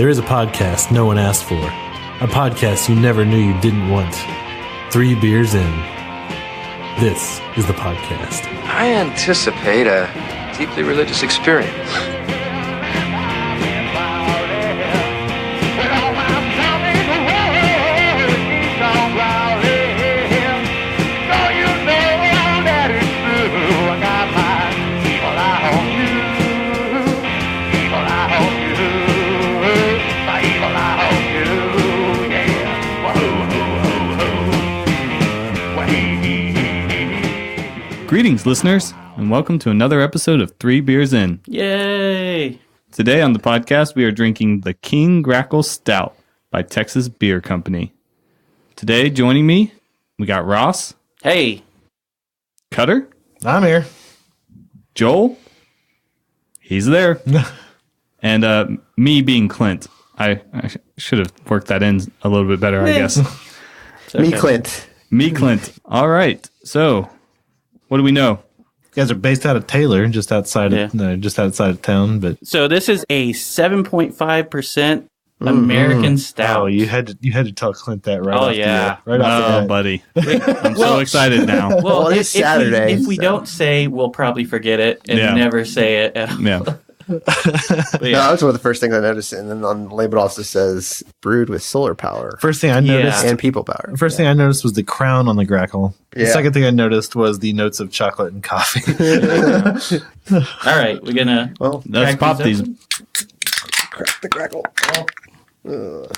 There is a podcast no one asked for. A podcast you never knew you didn't want. 3 beers in. This is the podcast. I anticipate a deeply religious experience. Greetings, listeners, and welcome to another episode of 3 Beers In. Yay! Today on the podcast, we are drinking the King Grackle Stout by Texas Beer Company. Today, joining me, we got Ross. Hey! Cutter. I'm here. Joel. He's there. And me being Clint. I should have worked that in a little bit better, I guess. Okay. Me, Clint. Me, Clint. All right, so... what do we know? You guys are based out of Taylor, just outside of town. But So this is a 7.5% American stout. oh, you had to tell Clint that right. Oh, off yeah. the, right off the Oh, bat. buddy. I'm so excited now. Well, Well, it's Saturday, If we so. don't say, we'll probably forget it and Yeah. never say it. At all. Yeah. But No, yeah. that was one of the first things I noticed, and then on the label it also says brewed with solar power First thing I noticed. and people power. First thing I noticed was the crown on the Grackle. The Yeah. second thing I noticed was the notes of chocolate and coffee. All right, we're gonna Well, Let's crack pop these these. open. crack the Grackle.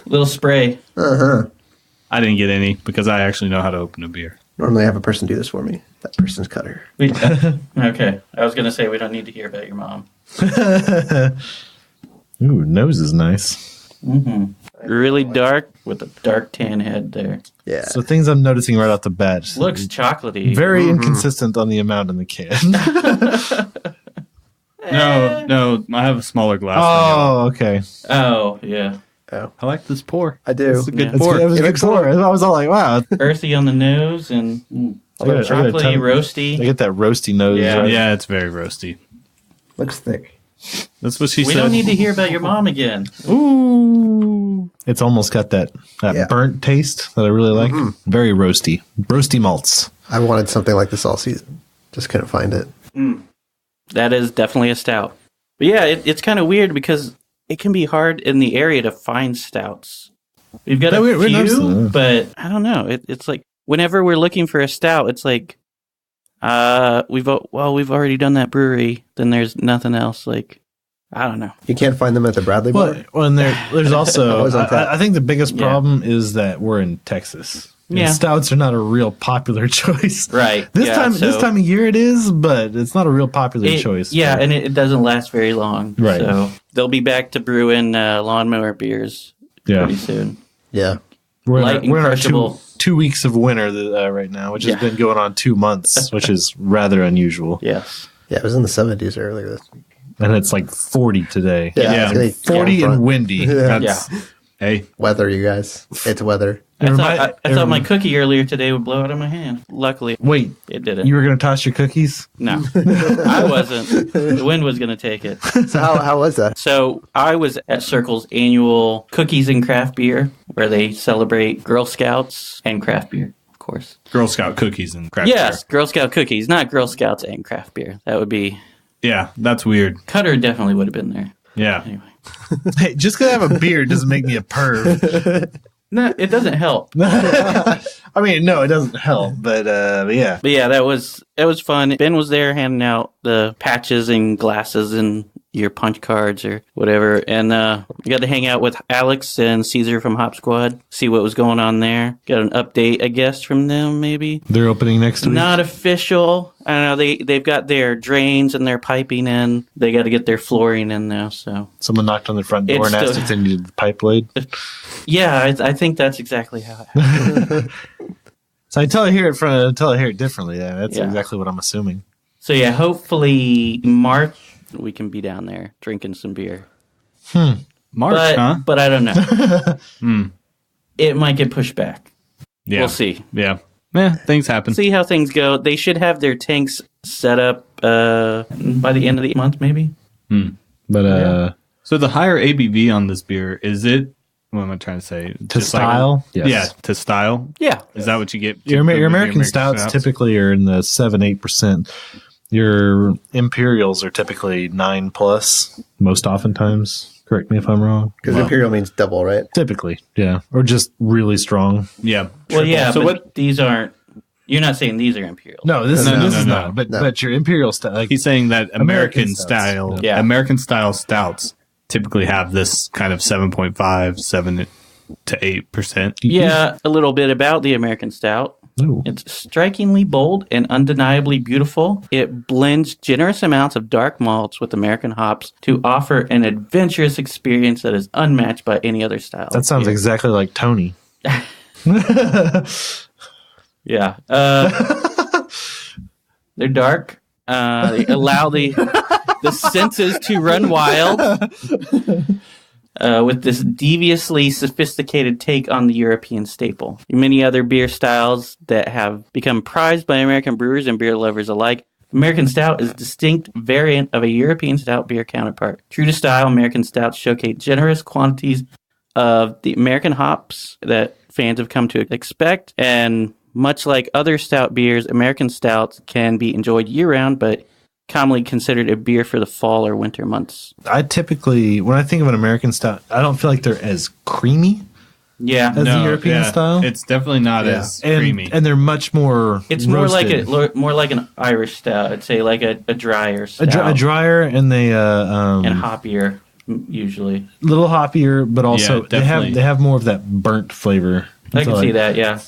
Little spray. I didn't get any because I actually know how to open a beer. Normally I have a person do this for me. That person's Cutter. Okay, I was gonna say we don't need to hear about your mom. Ooh, nose is nice. Really dark with a dark tan head there. Yeah. So things I'm noticing right off the bat. Looks chocolatey. very inconsistent on the amount in the can. No, I have a smaller glass. Oh, okay. Oh yeah, I like this pour. I do. It's a good Yeah. pour. It was a It good looks pour. I was all like, wow. earthy on the nose and I got a chocolatey, ton- roasty. I get that roasty nose. Yeah. right? Yeah, it's very roasty. Looks thick. That's what she We said. don't need to hear about your mom again. Ooh. It's almost got that Yeah. burnt taste that I really like. Very roasty. Roasty malts. I wanted something like this all season. Just couldn't find it. That is definitely a stout. But yeah, it's kind of weird because it can be hard in the area to find stouts. We've got Yeah, a we're noticing few, that. but I don't know. It's like whenever we're looking for a stout, it's like we've already done that brewery. Then there's nothing else. Like I don't know. You can't find them at the Bradley bar? Well, and there's also, Always on tap. I think the biggest Yeah. problem is that we're in Texas. And Yeah. stouts are not a real popular choice. Right. This yeah, time so of year it is, but it's not a real popular it- choice. Yeah, for- and it doesn't last very long. Right. So they'll be back to brewing lawnmower beers pretty soon. Yeah. we're light in our crushable. 2 weeks of winter right now, which has Yeah. been going on 2 months, which is rather unusual. Yes. Yeah, it was in the 70s earlier this week. And it's like 40 today. Yeah. it's gonna be 40 front. and windy. Yeah. That's, hey, Weather, you guys. It's weather. I thought my Everybody- cookie earlier today would blow out of my hand. Luckily, Wait, it didn't. you were going to toss your cookies? No, I wasn't. The wind was going to take it. So how was that? So I was at Circle's annual Cookies and Craft Beer, where they celebrate Girl Scouts and craft beer, of course. Girl Scout cookies and craft Yes, Girl Scout cookies, not Girl Scouts and craft beer. That would be... beer. Yeah, that's weird. Cutter definitely would have been there. Yeah. Anyway. Hey, just because I have a beard doesn't make me a perv. No, it doesn't help. I mean, no, it doesn't help, but yeah. But yeah, it was fun. Ben was there handing out the patches and glasses and your punch cards or whatever. And we got to hang out with Alex and Caesar from Hop Squad, see what was going on there. Got an update, I guess, from them maybe. They're opening next week. Not official. I don't know. They've got their drains and their piping in. They got to get their flooring in now. So Someone knocked on the front door It's and asked still- if they needed the pipe laid. yeah, I think that's exactly how it happened. So until I hear it differently, yeah, that's Yeah. exactly what I'm assuming. So yeah, hopefully March we can be down there drinking some beer. March, but, huh? But I don't know. It might get pushed back. Yeah. We'll see. Yeah. Things happen. See how things go. They should have their tanks set up by the end of the month, maybe. But So the higher ABV on this beer, is it, what am I trying to say? To style? Yes. Yeah, to style. Yeah. Is that what you get? Your typically with the American stouts typically are in the 7-8%. Your Imperials are typically 9+, most oftentimes. Correct me if I'm wrong. Because Imperial means double, right? Typically, yeah. Or just really strong. Yeah. Well, yeah, So but these aren't. You're not saying these are Imperial. No, this is no. not. But your Imperial stout, like He's saying that American stouts. Yeah. American style stouts typically have this kind of 7.5, 7 to 8%. Yeah, a little bit about the American Stout. Ooh. It's strikingly bold and undeniably beautiful. It blends generous amounts of dark malts with American hops to offer an adventurous experience that is unmatched by any other style. That sounds exactly like Tony. Yeah. They're dark. They allow the senses to run wild with this deviously sophisticated take on the European staple. Many other beer styles that have become prized by American brewers and beer lovers alike, American Stout is a distinct variant of a European stout beer counterpart. True to style, American Stouts showcase generous quantities of the American hops that fans have come to expect, and much like other stout beers, American Stouts can be enjoyed year-round, but commonly considered a beer for the fall or winter months. I typically, when I think of an American stout, I don't feel like they're as creamy Yeah. as the European style. It's definitely not as creamy. And they're much more It's roasted. more like an Irish stout. I'd say like a drier stout. a drier, and they and hoppier, usually. little hoppier, but also Yeah, they definitely. have more of that burnt flavor. I can see that, yeah.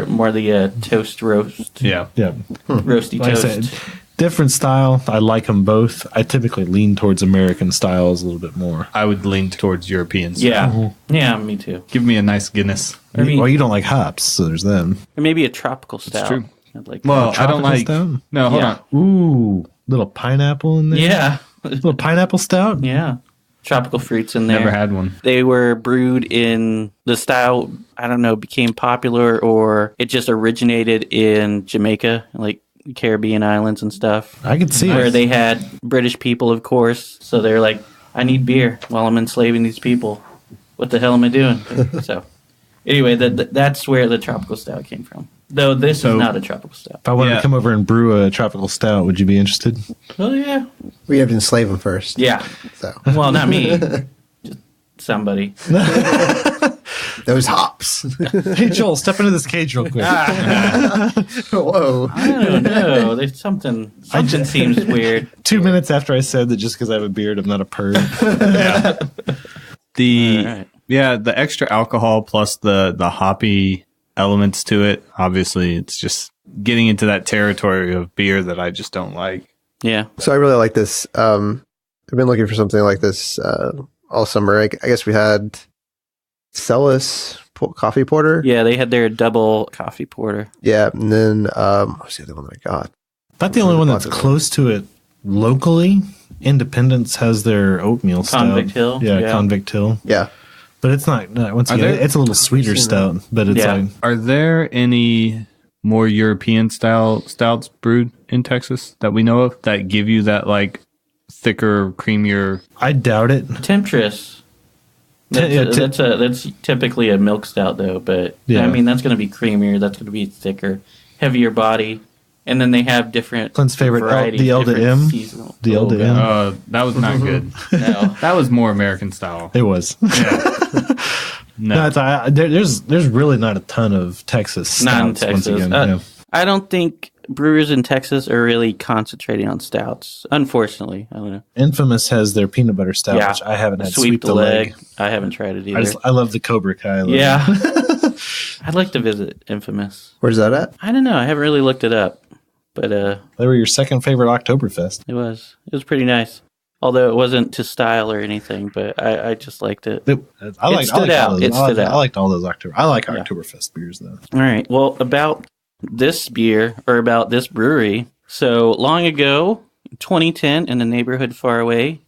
More the toast roast. Yeah. Yeah, Roasty like I toast. said, different style. I like them both. I typically lean towards American styles a little bit more. I would lean towards Europeans. Yeah. Yeah, me too. Give me a nice Guinness. I mean, Well, you don't like hops, so there's them. or maybe a tropical stout. true. I'd like Well, I Tropical don't like. stout? No, hold Yeah. on. Ooh, little pineapple in there. Yeah. Little pineapple stout. Yeah. Tropical fruits in there. Never had one. They were brewed in the style, I don't know, became popular or it just originated in Jamaica, like Caribbean islands and stuff, I could see where it. they had British people, of course. So they're like, I need beer while I'm enslaving these people. What the hell am I doing? So anyway, that's where the tropical stout came from. Though this is not a tropical stout. If I wanted Yeah. to come over and brew a tropical stout, would you be interested? Oh, yeah. We have to enslave them first. Yeah. So Well, not me. Just somebody. those hops. Hey, Joel, step into this cage real quick. Whoa. I don't know. There's something seems weird. 2 minutes after I said that just because I have a beard, I'm not a perv. The All right. the extra alcohol plus the hoppy elements to it. Obviously, it's just getting into that territory of beer that I just don't like. Yeah. So I really like this. I've been looking for something like this all summer. I guess we had Celis coffee porter. Yeah, they had their double coffee porter. Yeah, and then what was the other one that I got? Not the only one that's close to it locally. Independence has their oatmeal stout. Convict Hill? Yeah, Yeah. Convict Hill. Yeah, But it's not, once Are again, there- it's a little sweeter seen stout, but it's Yeah. like, Are there any more European style stouts brewed in Texas that we know of that give you that like thicker, creamier? I doubt it. Temptress. That's typically a milk stout though, but Yeah. I mean that's going to be creamier. That's going to be thicker, heavier body, and then they have different. Clint's favorite, varieties, the L to different M? seasonal- The L to Oh, M? God. That was not good. No. That was more American style. It was. No. No, there's really not a ton of Texas Not in stouts, once Texas. again. Uh, I don't think brewers in Texas are really concentrating on stouts. Unfortunately, I don't know. Infamous has their peanut butter stout, Yeah. which I haven't had. Sweep the leg. I haven't tried it either. I love the Cobra Kai. I love Yeah. it. I'd like to visit Infamous. where's that at? I don't know. I haven't really looked it up, but They were your second favorite Oktoberfest. it was pretty nice. Although it wasn't to style or anything, but I just liked it. I liked stood all out. those. It stood out. I liked all those Oktober. I like Yeah. Oktoberfest beers though. All right. Well, about this beer or about this brewery. So long ago, 2010, in a neighborhood far away,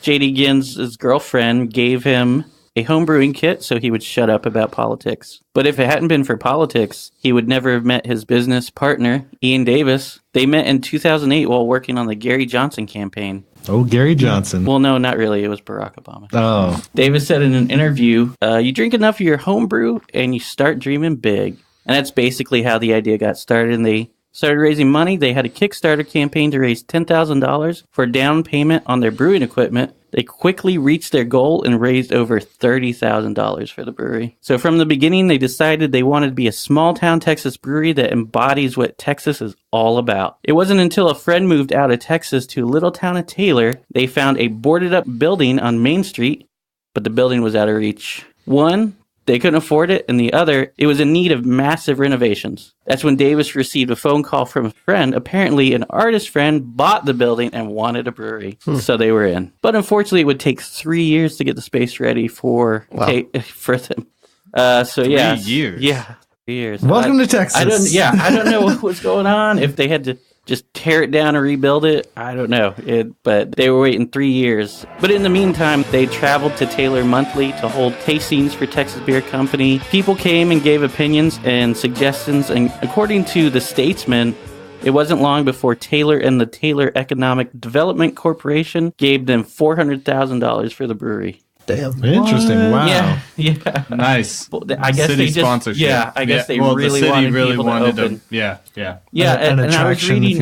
JD Ginn's girlfriend gave him a home brewing kit so he would shut up about politics. But if it hadn't been for politics, he would never have met his business partner, Ian Davis. They met in 2008 while working on the Gary Johnson campaign. Oh, Gary Johnson. Well, no, not really. It was Barack Obama. Oh. Davis said in an interview, you drink enough of your home brew and you start dreaming big. And that's basically how the idea got started. And they started raising money. They had a Kickstarter campaign to raise $10,000 for down payment on their brewing equipment. They quickly reached their goal and raised over $30,000 for the brewery. So from the beginning, they decided they wanted to be a small-town Texas brewery that embodies what Texas is all about. It wasn't until a friend moved out of Texas to a little town of Taylor, they found a boarded-up building on Main Street, but the building was out of reach. One, they couldn't afford it, and the other, it was in need of massive renovations. That's when Davis received a phone call from a friend. Apparently, an artist friend bought the building and wanted a brewery, so they were in. But unfortunately, it would take 3 years to get the space ready for them. 3 years? Yeah, 3 years. Welcome to Texas. I don't know what was going on. If they had to just tear it down and rebuild it, I don't know. But they were waiting 3 years. But in the meantime, they traveled to Taylor monthly to hold tastings for Texas Beer Company. People came and gave opinions and suggestions, and according to the Statesman, it wasn't long before Taylor and the Taylor Economic Development Corporation gave them $400,000 for the brewery. Damn. Interesting. Wow. Yeah. Nice. Well, I guess city they just, sponsorship. Yeah, I guess they well, really the city wanted really people wanted to open. Yeah. Yeah, An and I was attraction, if reading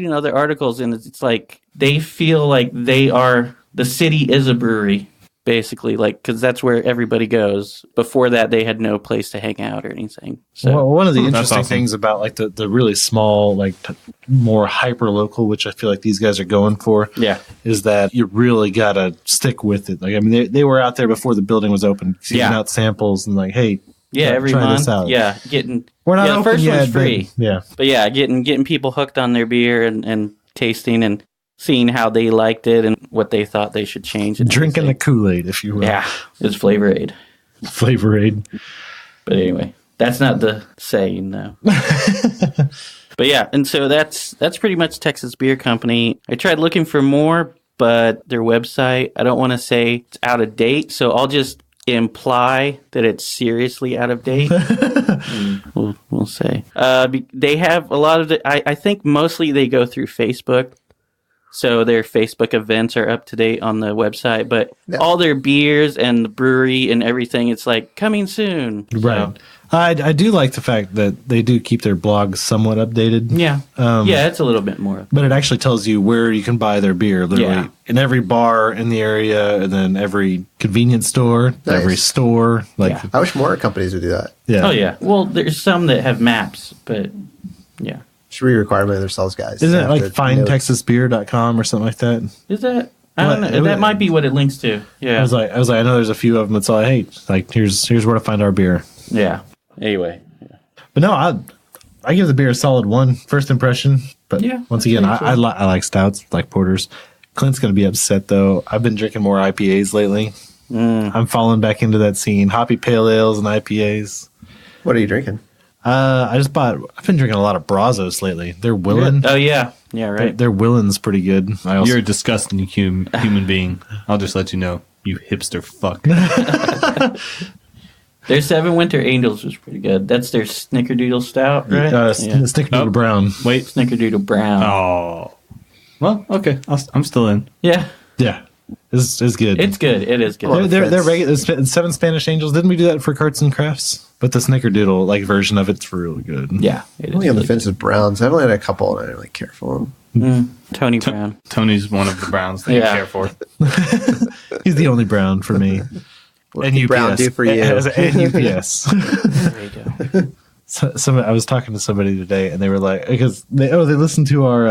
you will. other articles, and it's like they feel like the city is a brewery, basically, like because that's where everybody goes. Before that, they had no place to hang out or anything. So Well, one of the That's interesting awesome. things about like the really small, like more hyper local, which I feel like these guys are going for, yeah, is that you really got to stick with it. Like, I mean, they were out there before the building was open, giving out samples and like, hey, every try month, this out. getting We're not the open first yet, one's free, but but getting people hooked on their beer and tasting and seeing how they liked it and what they thought they should change. And drinking the everything. Kool-Aid, if you will. Yeah, it's Flavor Aid. Flavor Aid. But anyway, that's not the saying, though. But yeah, and so that's pretty much Texas Beer Company. I tried looking for more, but their website, I don't want to say it's out of date, so I'll just imply that it's seriously out of date. We'll say. They have a lot of I think mostly they go through Facebook. So their Facebook events are up to date on the website, but all their beers and the brewery and everything, it's like coming soon. Right. So, I do like the fact that they do keep their blogs somewhat updated. yeah. It's a little bit more. But it actually tells you where you can buy their beer, literally in every bar in the area, and then every convenience store, every store. Like, Yeah. I wish more companies would do that. yeah. Oh, yeah. Well, there's some that have maps, but yeah. Should be a requirement of their sales guys. Isn't it Have like to findtexasbeer.com or something like that? Is that? I don't know. Well, That might be what it links to. Yeah. I was like, I know there's a few of them. It's all, hey, like here's where to find our beer. Yeah. Anyway. But no, I give the beer a solid 1 first impression. But Yeah, once I'd again, say so. I like stouts, like porters. Clint's gonna be upset though. I've been drinking more IPAs lately. I'm falling back into that scene. Hoppy pale ales and IPAs. What are you drinking? I've been drinking a lot of Brazos lately. They're Willen. Oh, yeah. Yeah, right. Their Willen's pretty good. I also, You're a disgusting human being. I'll just let you know. You hipster fuck. Their Seven Winter Angels was pretty good. That's their Snickerdoodle Stout, right? Snickerdoodle Oh. Brown. Wait. Snickerdoodle Brown. Oh. Well, okay. I'm still in. Yeah. Yeah, it's good. It's good. It is good. They're regular. 7 Spanish Angels. Didn't we do that for Carts and Crafts? But the Snickerdoodle like version of it's really good. Yeah. It is I'm only on the really fence with Browns. I've only had a couple, and I don't really care for them. Tony Brown. Tony's one of the Browns that you Yeah. care for. He's the only Brown for me. What did Brown do for you? And UPS. There you go. So I was talking to somebody today, and they were like, because they listened to our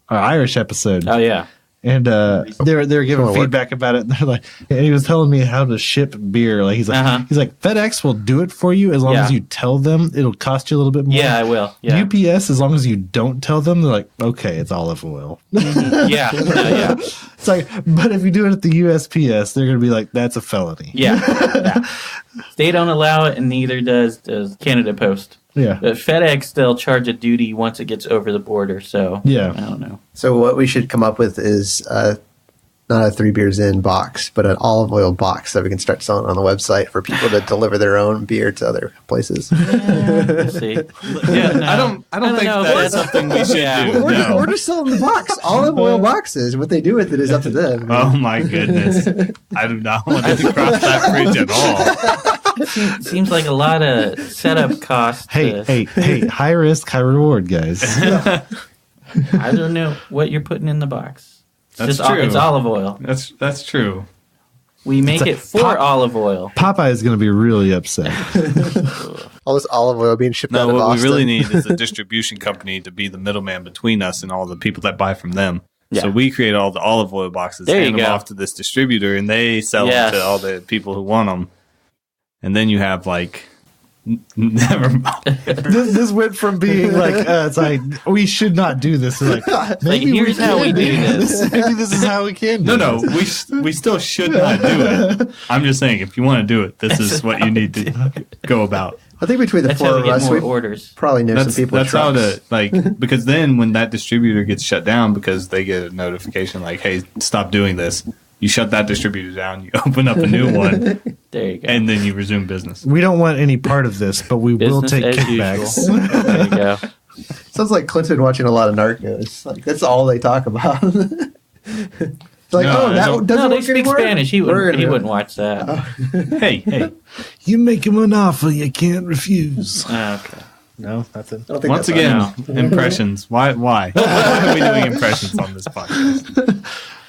Irish episode, Oh, yeah. and they were giving Someone feedback about it. And they're like, and he was telling me how to ship beer. Like he's like FedEx will do it for you as long as you tell them. It'll cost you a little bit more. Yeah, I will. Yeah. UPS, as long as you don't tell them, they're like, okay, it's olive oil. Yeah. Yeah. It's like, but if you do it at the USPS, they're going to be like, that's a felony. Yeah. They don't allow it, and neither does Canada Post. Yeah. But FedEx, they'll charge a duty once it gets over the border. So Yeah. I don't know. So what we should come up with is not a 3 beers in box, but an olive oil box that we can start selling on the website for people to deliver their own beer to other places. We'll see. Yeah, I don't think know, that is something we should do. No. We're just selling the box. Olive oil boxes. What they do with it is up to them. Oh my goodness. I do not want to cross that bridge at all. Seems like a lot of setup costs. Hey, high risk, high reward, guys. I don't know what you're putting in the box. That's true. It's olive oil. That's true. We make it for olive oil. Popeye is going to be really upset. All this olive oil being shipped out No, of what we Austin. really need is a distribution company to be the middleman between us and all the people that buy from them. Yeah. So we create all the olive oil boxes, There you hand them go. off to this distributor, and they sell them to all the people who want them. And then you have like, never mind. this went from being like, it's like, we should not do this. To like, maybe here's how we do this. Maybe this is how we can do No, this. we still should not do it. I'm just saying, if you want to do it, this is what you need to go about. I think between the That's 4 how we of get us, more we orders. probably know some people. That's how to, like, because then when that distributor gets shut down because they get a notification like, hey, stop doing this, you shut that distributor down, you open up a new one, There you go. and then you resume business. We don't want any part of this, but we will Business take as kickbacks. usual. There you go. Sounds like Clinton watching a lot of Narcos. Like that's all they talk about. It's like, No, oh, that don't- doesn't No, they work speak anymore? Spanish. He We're wouldn't gonna- watch that. Hey, You make him an offer you can't refuse. Okay. No, that's it. I don't think once that's again, impressions. Why? Why are we doing impressions on this podcast?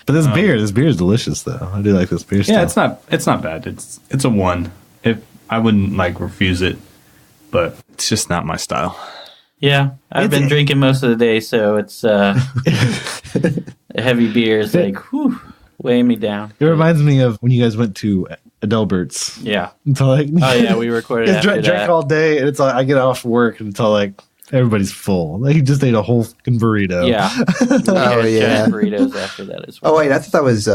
But this beer is delicious though. I do like this beer. Yeah, style. it's not bad. It's a 1. I wouldn't like refuse it, but it's just not my style. Yeah, I've been drinking most of the day, so it's a heavy beer is like, whew, weighing me down. It reminds me of when you guys went to Adelbert's. Yeah. Until like, Oh yeah, we recorded after drank that. all day, and it's like I get off work until like everybody's full. Like you just ate a whole fucking burrito. Yeah. Oh, We had yeah. giant burritos after that as well. Oh wait, I thought that was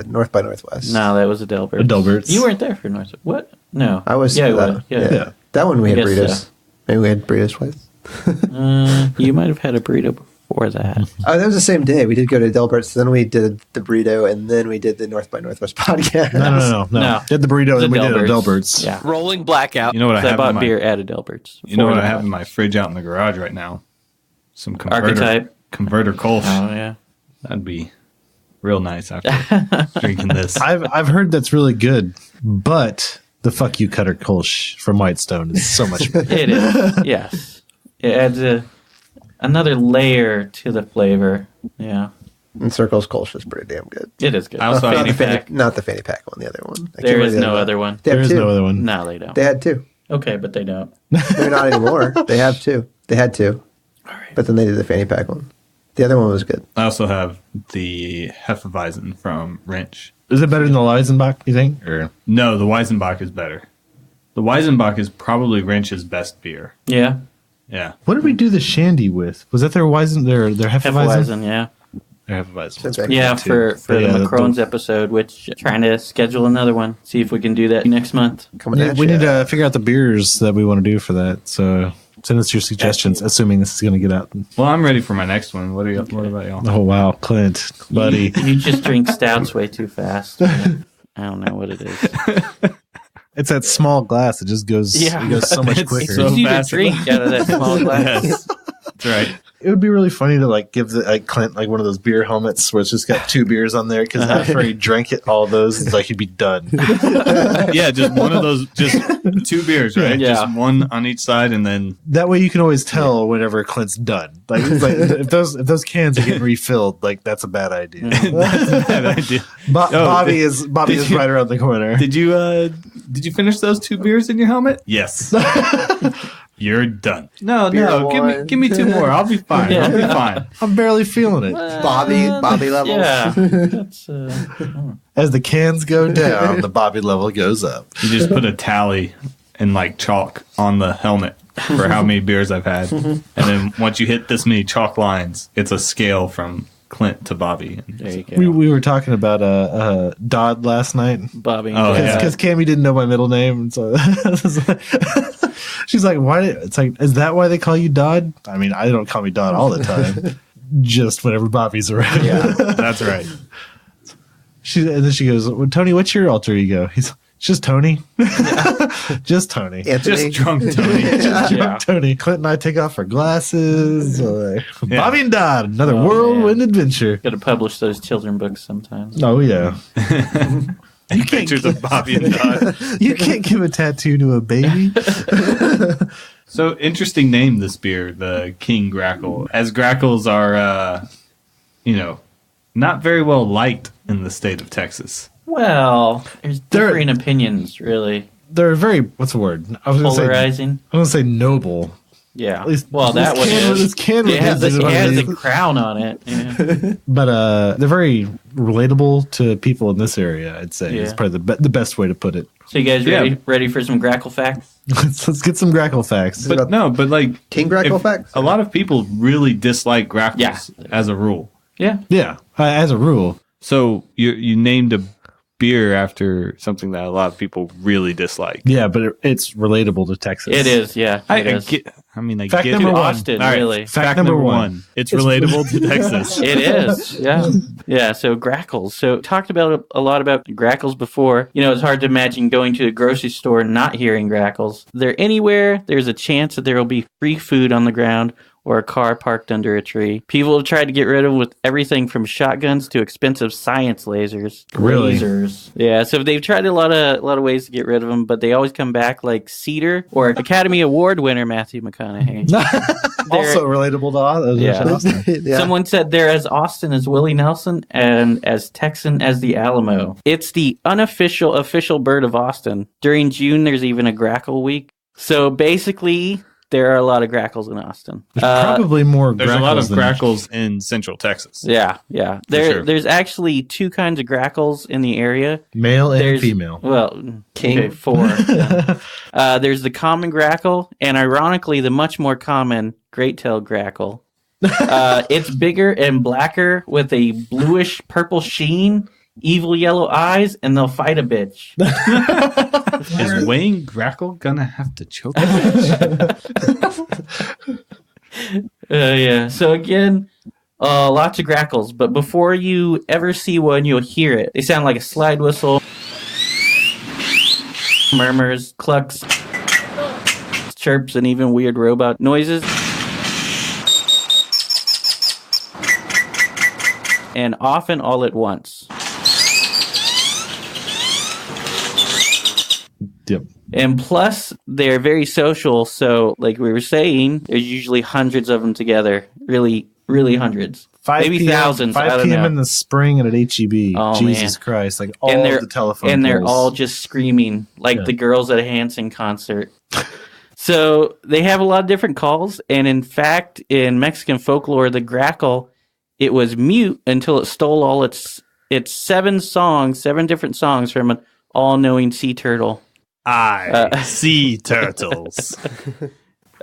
North by Northwest. No, that was Adelbert's. Adelbert's. You weren't there for North. What? No. I was. Yeah, you that, were. Yeah. That one we had I guess burritos. so. Maybe we had burritos twice. You might have had a burrito before that. Oh, that was the same day. We did go to Delbert's, then we did the burrito, and then we did the North by Northwest podcast. No. No. Did the burrito, then we did Adelbert's. Adelbert's. Yeah. Rolling blackout. You know what I So I have? bought in my, beer at Adelbert's. You know what I before have in that. my fridge out in the garage right now? Some Archetype. converter Kolsch. Oh yeah. That'd be real nice after drinking this. I've heard that's really good, but the fuck you cutter Kolsch from Whitestone is so much better. It is. Yes. It adds another layer to the flavor. Yeah. And Circle's Kolsch is pretty damn good. It is good. I also have Fanny pack. Not the fanny pack one, the other one. I can't There remember is the no one. other one. They have There is two. no other one. No, they don't. They had two. Okay, but they don't. They're not anymore. They have two. They had two. All right. But then they did the fanny pack one. The other one was good. I also have the Hefeweizen from Wrench. Is it better than the Leisenbach, you think? Or No, the Weizenbach is better. The Weizenbach is probably Wrench's best beer. Yeah. Yeah. what did we do the shandy with? Was that their Weizen, their Hefeweizen? Hefeweizen, yeah. Their Hefeweizen. Since I- Yeah, for Yeah, the the- Macrones episode, which trying to schedule another one. See if we can do that next month. Coming at We ya. need to figure out the beers that we want to do for that. So send us your suggestions, assuming this is going to get out. Well, I'm ready for my next one. What about y'all? Oh, wow. Clint, buddy. You just drink stouts way too fast. I don't know what it is. It's that small glass. It just goes, Yeah. it goes so much It's quicker. so Easy to fast. drink out of that small glass. Yes. That's right. It would be really funny to like give Clint like one of those beer helmets where it's just got 2 beers on there because after he drank it, all those, it's like he'd be done. Yeah, just one of those, just 2 beers, right? Yeah. Just one on each side, and then That way you can always tell whenever Clint's done. Like, it's like if those cans are getting refilled, like that's a bad idea. that's a bad idea. Bobby is did you- right around the corner. Did you finish those 2 beers in your helmet? Yes. You're done. No, Beer no, give me 2 more. I'll be fine. I'll be fine. I'm barely feeling it. Bobby levels. Yeah. That's, As the cans go down, the Bobby level goes up. You just put a tally in like chalk on the helmet for how many beers I've had, and then once you hit this many chalk lines, it's a scale from Clint to Bobby. there you go. We were talking about Dodd last night Bobby. Oh, yeah. because Cammy didn't know my middle name, and so she's like, "Why?" It's like, is that why they call you Dodd? I mean, I don't call me Dodd all the time, just whenever Bobby's around. Yeah, that's right. And then she goes, well, Tony, what's your alter ego? He's just Tony. Just Tony. Anthony. Just drunk Tony. Drunk Tony. Clint and I take off our glasses. Bobby and Dodd, another whirlwind adventure. Got to publish those children books sometimes. Oh, yeah. You pictures of Bobby and Dodd. You can't give a tattoo to a baby. So interesting name, this beer, the King Grackle. As grackles are, not very well liked in the state of Texas. Well, there's differing opinions, really. They're very, what's the word? Polarizing. I was going to say noble. Yeah. At least well, that one is. It has the crown on it. Yeah. But they're very relatable to people in this area, I'd say. Yeah. It's probably the best way to put it. So you guys ready for some Grackle facts? Let's get some Grackle facts. But like King Grackle facts? A lot of people really dislike grackles as a rule. Yeah. Yeah, as a rule. So you named a beer after something that a lot of people really dislike. Yeah, but it's relatable to Texas. It is, yeah. I get Fact it. number one. Austin, All right, really. Fact number one. It's relatable to Texas. It is, yeah. Yeah, so Grackles. So talked about a lot about Grackles before. It's hard to imagine going to a grocery store and not hearing Grackles. They're anywhere. There's a chance that there will be free food on the ground or a car parked under a tree. People have tried to get rid of them with everything from shotguns to expensive science lasers. Really? Lasers. Yeah, so they've tried a lot of ways to get rid of them, but they always come back like Cedar or Academy Award winner Matthew McConaughey. Also relatable to Austin. Yeah. Someone said they're as Austin as Willie Nelson and as Texan as the Alamo. It's the unofficial official bird of Austin. During June, there's even a Grackle week. So basically, there are a lot of Grackles in Austin. There's probably more There's Grackles a lot of than Grackles in Central Texas. Yeah. Sure. There's actually two kinds of Grackles in the area. male and There's female. Well, King. Okay, 4. Yeah. There's the common Grackle, and ironically, the much more common great-tailed Grackle. It's bigger and blacker with a bluish purple sheen, evil yellow eyes, and they'll fight a bitch. Is Wayne Grackle gonna have to choke a bitch? Yeah. So again, lots of Grackles, but before you ever see one, you'll hear it. They sound like a slide whistle, murmurs, clucks, chirps, and even weird robot noises. And often all at once. Yep. And plus, they're very social. So, like we were saying, there's usually hundreds of them together. Really, really hundreds. 5 Maybe PM, thousands. 5 I don't p.m. know. in the spring and at HEB. Oh, Jesus man. Christ. Like all And of the telephone And they're poles. all just screaming like the girls at a Hanson concert. So, they have a lot of different calls. And in fact, in Mexican folklore, the Grackle, it was mute until it stole all its 7 different songs from an all-knowing sea turtle. I see turtles.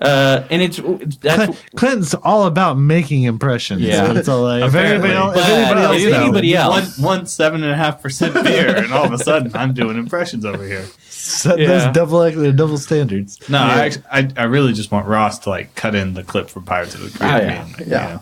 And that's Clinton's all about making impressions. Yeah. That's all if Apparently. anybody else, One 7.5% beer, and all of a sudden I'm doing impressions over here. There's double standards. No, I really just want Ross to like cut in the clip from Pirates of the Caribbean. Yeah.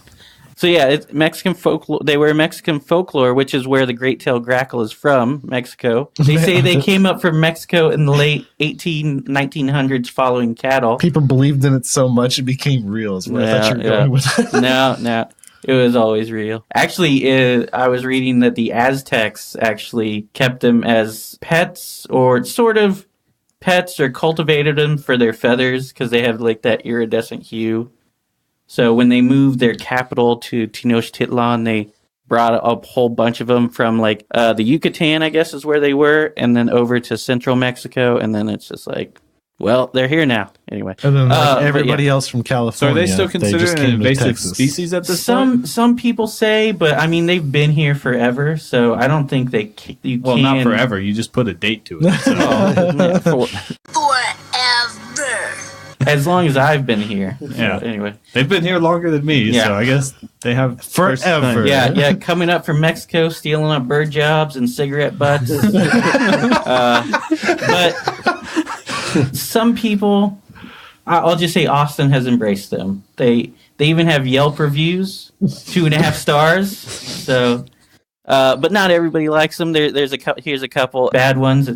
So yeah, it's Mexican folklore. They were Mexican folklore, which is where the great-tailed grackle is from, Mexico. They say they came up from Mexico in the late 1900s following cattle. People believed in it so much it became real. Is where I thought you were going with that. No, it was always real. Actually, I was reading that the Aztecs actually kept them as pets, or sort of pets, or cultivated them for their feathers because they have like that iridescent hue. So when they moved their capital to Tenochtitlan, they brought a whole bunch of them from like the Yucatan, I guess is where they were, and then over to central Mexico, and then it's just like, well, they're here now. Anyway. And then everybody else from California. So are they still just considered an came to invasive Texas. species at this point? Some people say, but I mean they've been here forever, so I don't think you Well, can. not forever. You just put a date to it. So. Forever. As long as I've been here. Yeah. So, anyway. They've been here longer than me, Yeah. so I guess they have first Forever. time. Yeah, coming up from Mexico, stealing up bird jobs and cigarette butts. But some people, I'll just say Austin has embraced them. They even have Yelp reviews, 2.5 stars. So But not everybody likes them. Here's a couple bad ones.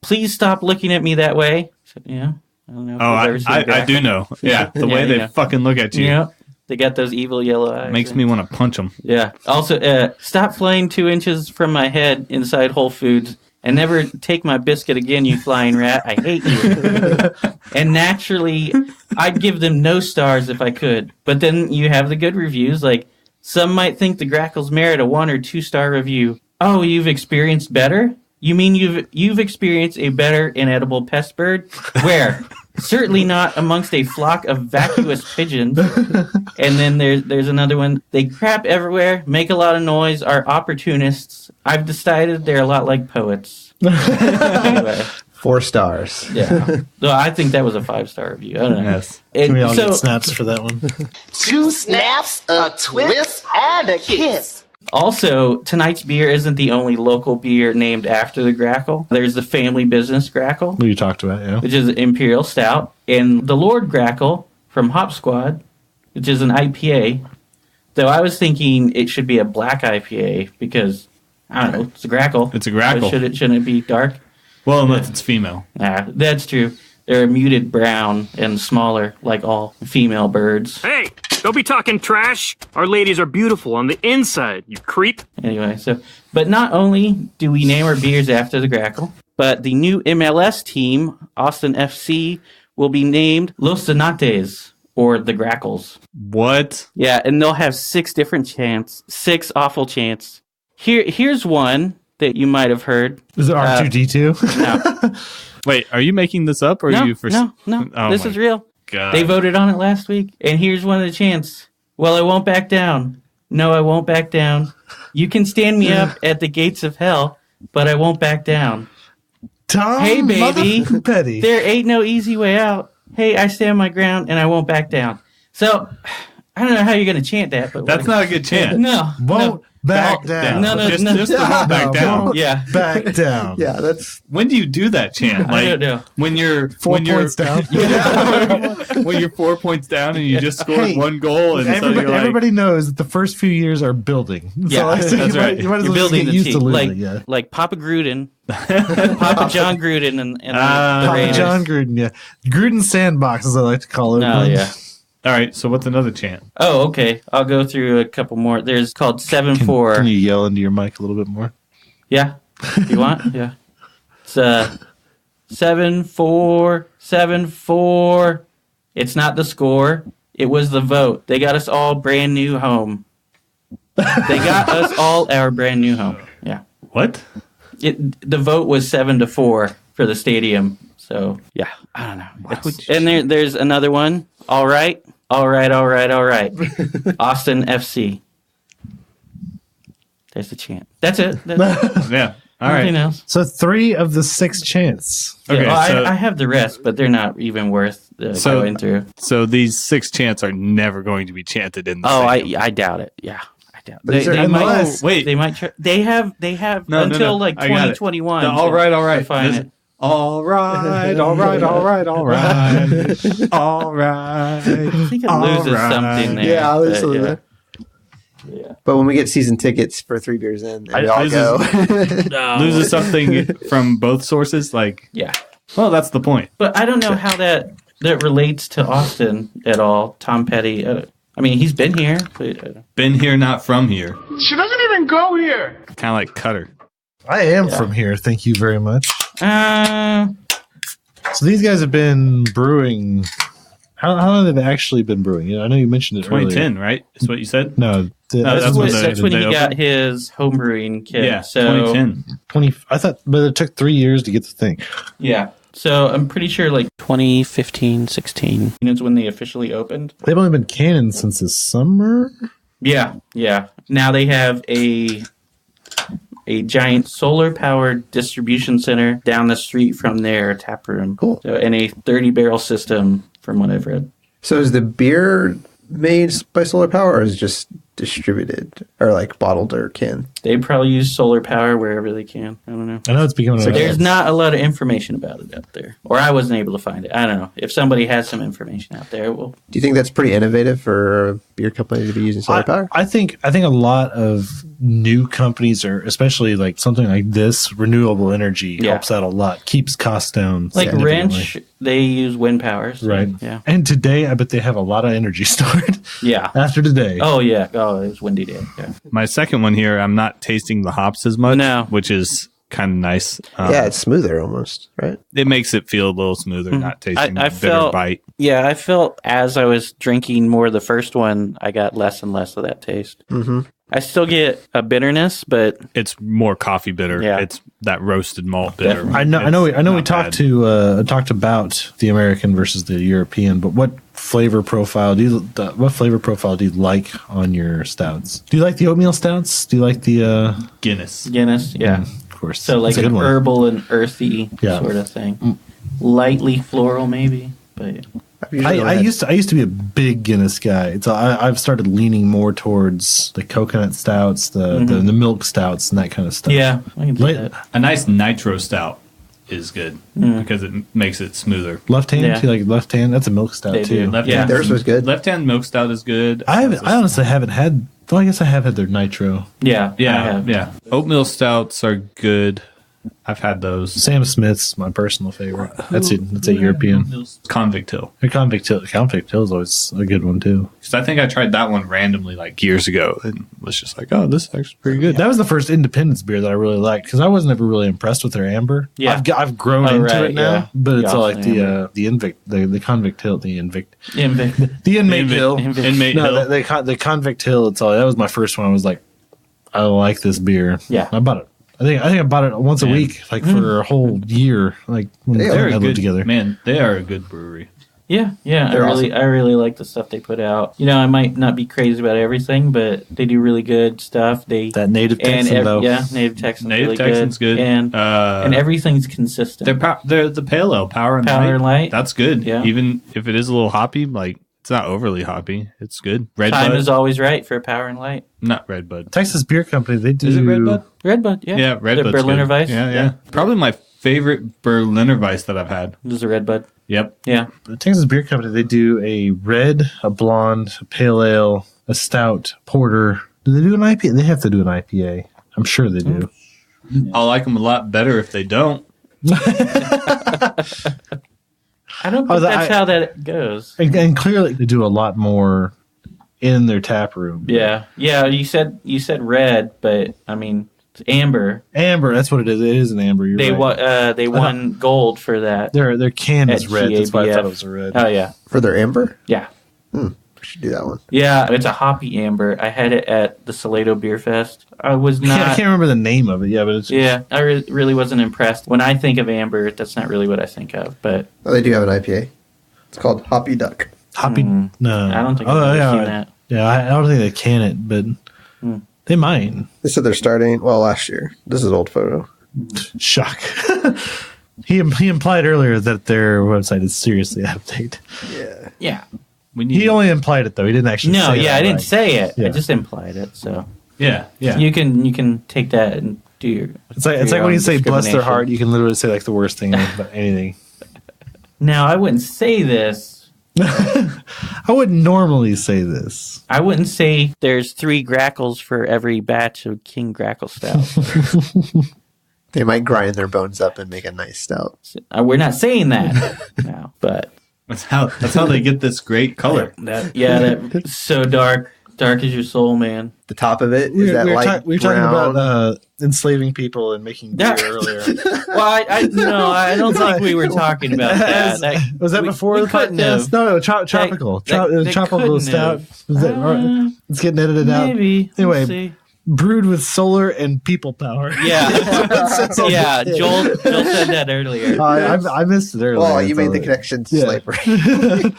Please stop looking at me that way. So, yeah. I don't know if you've ever seen I do know. Yeah, the way they fucking look at you. Yeah, they got those evil yellow eyes. Makes me want to punch them. Yeah. Also, stop flying 2 inches from my head inside Whole Foods, and never take my biscuit again, you flying rat. I hate you. And naturally, I'd give them no stars if I could. But then you have the good reviews. Like, some might think the Grackles merit a 1 or 2 star review. Oh, you've experienced better? You mean you've experienced a better inedible pest bird? Where? Certainly not amongst a flock of vacuous pigeons. And then there's another one. They crap everywhere, make a lot of noise, are opportunists. I've decided they're a lot like poets. Anyway. 4 stars. Yeah. So I think that was a 5-star review. I don't know. Yes. Can we all get snaps for that one? 2 snaps, a twist, and a kiss. Also, tonight's beer isn't the only local beer named after the Grackle. There's the family business Grackle, Who you talked about, yeah. which is an Imperial Stout, and the Lord Grackle from Hop Squad, which is an IPA. Though I was thinking it should be a black IPA because, I don't know, it's a Grackle. It's a Grackle. Shouldn't it be dark? Well, unless it's female. Nah, that's true. They're a muted brown and smaller, like all female birds. Hey, don't be talking trash. Our ladies are beautiful on the inside, you creep. Anyway, but not only do we name our beers after the Grackle, but the new MLS team, Austin FC, will be named Los Zanates, or the Grackles. What? Yeah, and they'll have 6 different chants, 6 awful chants. Here's one that you might have heard. Is it R2D2? No. Wait, are you making this up, or are you for... No. Oh This my is real. God. They voted on it last week, and here's one of the chants. Well, I won't back down. No, I won't back down. You can stand me up at the gates of hell, but I won't back down. Tom, Hey, baby. Petty. There ain't no easy way out. Hey, I stand my ground, and I won't back down. So, I don't know how you're going to chant that, but That's not a good chant. No. Won't back down. No. Just the won't back down. Won't Yeah. back down. Yeah, that's When do you do that chant? I don't know. When you're 4 points down. when you're 4 points down and you just scored Hey, 1 goal, and so you're like, everybody knows that the first few years are building. Yeah, that's right. You might as You're well just building get the used to team. losing. Like Papa Gruden, Papa John Gruden, and the Papa Raiders. John Gruden, yeah. Gruden sandbox, as I like to call it. Oh, yeah. all right, so what's another chant? Oh, okay. I'll go through a couple more. There's called 7-4. Can you yell into your mic a little bit more? Yeah. You want? Yeah. It's 7-4, 7-4. It's not the score. It was the vote. They got us all brand new home. They got us all our brand new home. Yeah. What? The vote was 7-4 for the stadium. So yeah, I don't know. And there's another one. All right. Austin FC. There's the chant. That's it. Yeah. All Nothing right. else. So 3 of the 6 chants. Okay, Yeah, well, so- I have the rest, but they're not even worth going through. So these 6 chants are never going to be chanted in the Oh, stadium. I doubt it. Yeah, I doubt. But is there unless- wait. They might. They have No, until no. like I got it. 2021. No, all right. to find This- it. All right. All right. I think it loses something there. yeah, but, absolutely. yeah. But when we get season tickets for 3 beers in, then we all loses- go. No. Loses something from both sources. Like, Yeah, well, that's the point. but I don't know how that relates to Austin at all. Tom Petty. I mean, he's been here. But, Been here, not from here. She doesn't even go here. Kind of like Cutter. I am from here. Thank you very much. uh, So these guys have been brewing. How long have they actually been brewing? You know, I know you mentioned it 2010, right? Is what you said? earlier. No, that's when that's when they he opened. got his homebrewing kit. Yeah, so 2010. 20. I thought, but it took 3 years to get the thing. yeah. So I'm pretty sure like 2015, 16 is when they officially opened. They've only been canning since this summer. Yeah. Now they have a giant solar powered distribution center down the street from their tap room. Cool. So, and a 30-barrel system from what I've read. So is the beer made by solar power, or is it just distributed or like bottled or canned? They probably use solar power wherever they can. I don't know. I know it's becoming. There's not a lot of information about it out there, or I wasn't able to find it. I don't know. If somebody has some information out there, well, Do you think that's pretty innovative for a beer company to be using solar power? I think a lot of new companies are, especially like something like this, renewable energy helps out a lot, keeps costs down. Like Wrench, they use wind power. So, right. Yeah. And today, I bet they have a lot of energy stored. Yeah. After today. Oh, yeah. Oh, it was windy day. Yeah. My second one here, I'm not tasting the hops as much, which is kind of nice. Yeah, it's smoother almost, right? It makes it feel a little smoother, not tasting the bitter bite. Yeah, I felt as I was drinking more of the first one, I got less and less of that taste. Mm-hmm. I still get a bitterness, but it's more coffee bitter. Yeah. It's that roasted malt bitter. I know. We talked about the American versus the European, but what flavor profile do you like on your stouts? Do you like the oatmeal stouts? Do you like the Guinness? Guinness, yeah, of course. So like an herbal and earthy sort of thing, lightly floral maybe, but. I used to be a big Guinness guy. I've started leaning more towards the coconut stouts, the milk stouts, and that kind of stuff. Yeah, I can do that. A nice nitro stout is good because it makes it smoother. Left hand, do you like left hand? That's a milk stout too. Theirs was good. Left hand milk stout is good. I honestly haven't had. Well, I guess I have had their nitro. Yeah. Oatmeal stouts are good. I've had those. Sam Smith's my personal favorite. That's a European. Convict Hill. Convict Hill is always a good one too. Because I think I tried that one randomly like years ago and was just like, oh, this is actually pretty good. That was the first Independence beer that I really liked because I was never really impressed with their amber. Yeah, I've grown into it now, but it's all like the Convict Hill, the Inmate Hill. The Convict Hill. It's all that was my first one. I was like, I like this beer. Yeah, I bought it. I think I bought it once a week, like for a whole year. Like when we lived together. Man, they are a good brewery. Yeah. I really like the stuff they put out. You know, I might not be crazy about everything, but they do really good stuff. That native Texan though, native Texan, native Texan's good, and everything's consistent. They're the pale ale, Power and Light. That's good. Yeah, even if it is a little hoppy, like. It's not overly hoppy. It's good. Time is always right for Power and Light. Not Redbud. Texas Beer Company, they do. Is it Redbud? Redbud, yeah. Yeah, Redbud's Berliner Weiss. Yeah. Probably my favorite Berliner Weiss that I've had. This is a Redbud. Yep. Yeah. The Texas Beer Company, they do a red, a blonde, a pale ale, a stout, porter. Do they do an IPA? They have to do an IPA. I'm sure they do. I'll like them a lot better if they don't. I don't think that's how that goes. And clearly they do a lot more in their tap room. Yeah. You said red, but I mean it's amber. Amber, that's what it is. It is an amber. They won gold for that. Their can is red. That's why I thought it was a red. Oh yeah, for their amber. Yeah. We should do that one. Yeah, it's a hoppy amber. I had it at the Salado Beer Fest. I was not. I can't remember the name of it. Yeah, but it's I really wasn't impressed. When I think of amber, that's not really what I think of. But they do have an IPA. It's called Hoppy Duck. Hoppy? No, I don't think I've seen that. Yeah, I don't think they can it, but they might. They said they're starting. Well, last year. This is an old photo. Shock. He implied earlier that their website is seriously out of date. Yeah. He only implied it though. He didn't actually. No, say I didn't say it. Yeah. I just implied it. So yeah. You can take that and do your. It's like when you say bless their heart, you can literally say like the worst thing about anything. Now I wouldn't say this. I wouldn't normally say this. I wouldn't say there's 3 grackles for every batch of King Grackle Stout. They might grind their bones up and make a nice stout. We're not saying that now, but. That's how they get this great color. That's so dark as your soul, man. The top of it is we were talking about enslaving people and making beer earlier. Well, I don't think we were talking about that. Was that before the podcast? No, tropical. Tropical stout. It's getting edited out. Maybe. Anyway. Brewed with solar and people power. Yeah. Joel said that earlier. I missed it earlier. Well, you made the connection to slavery.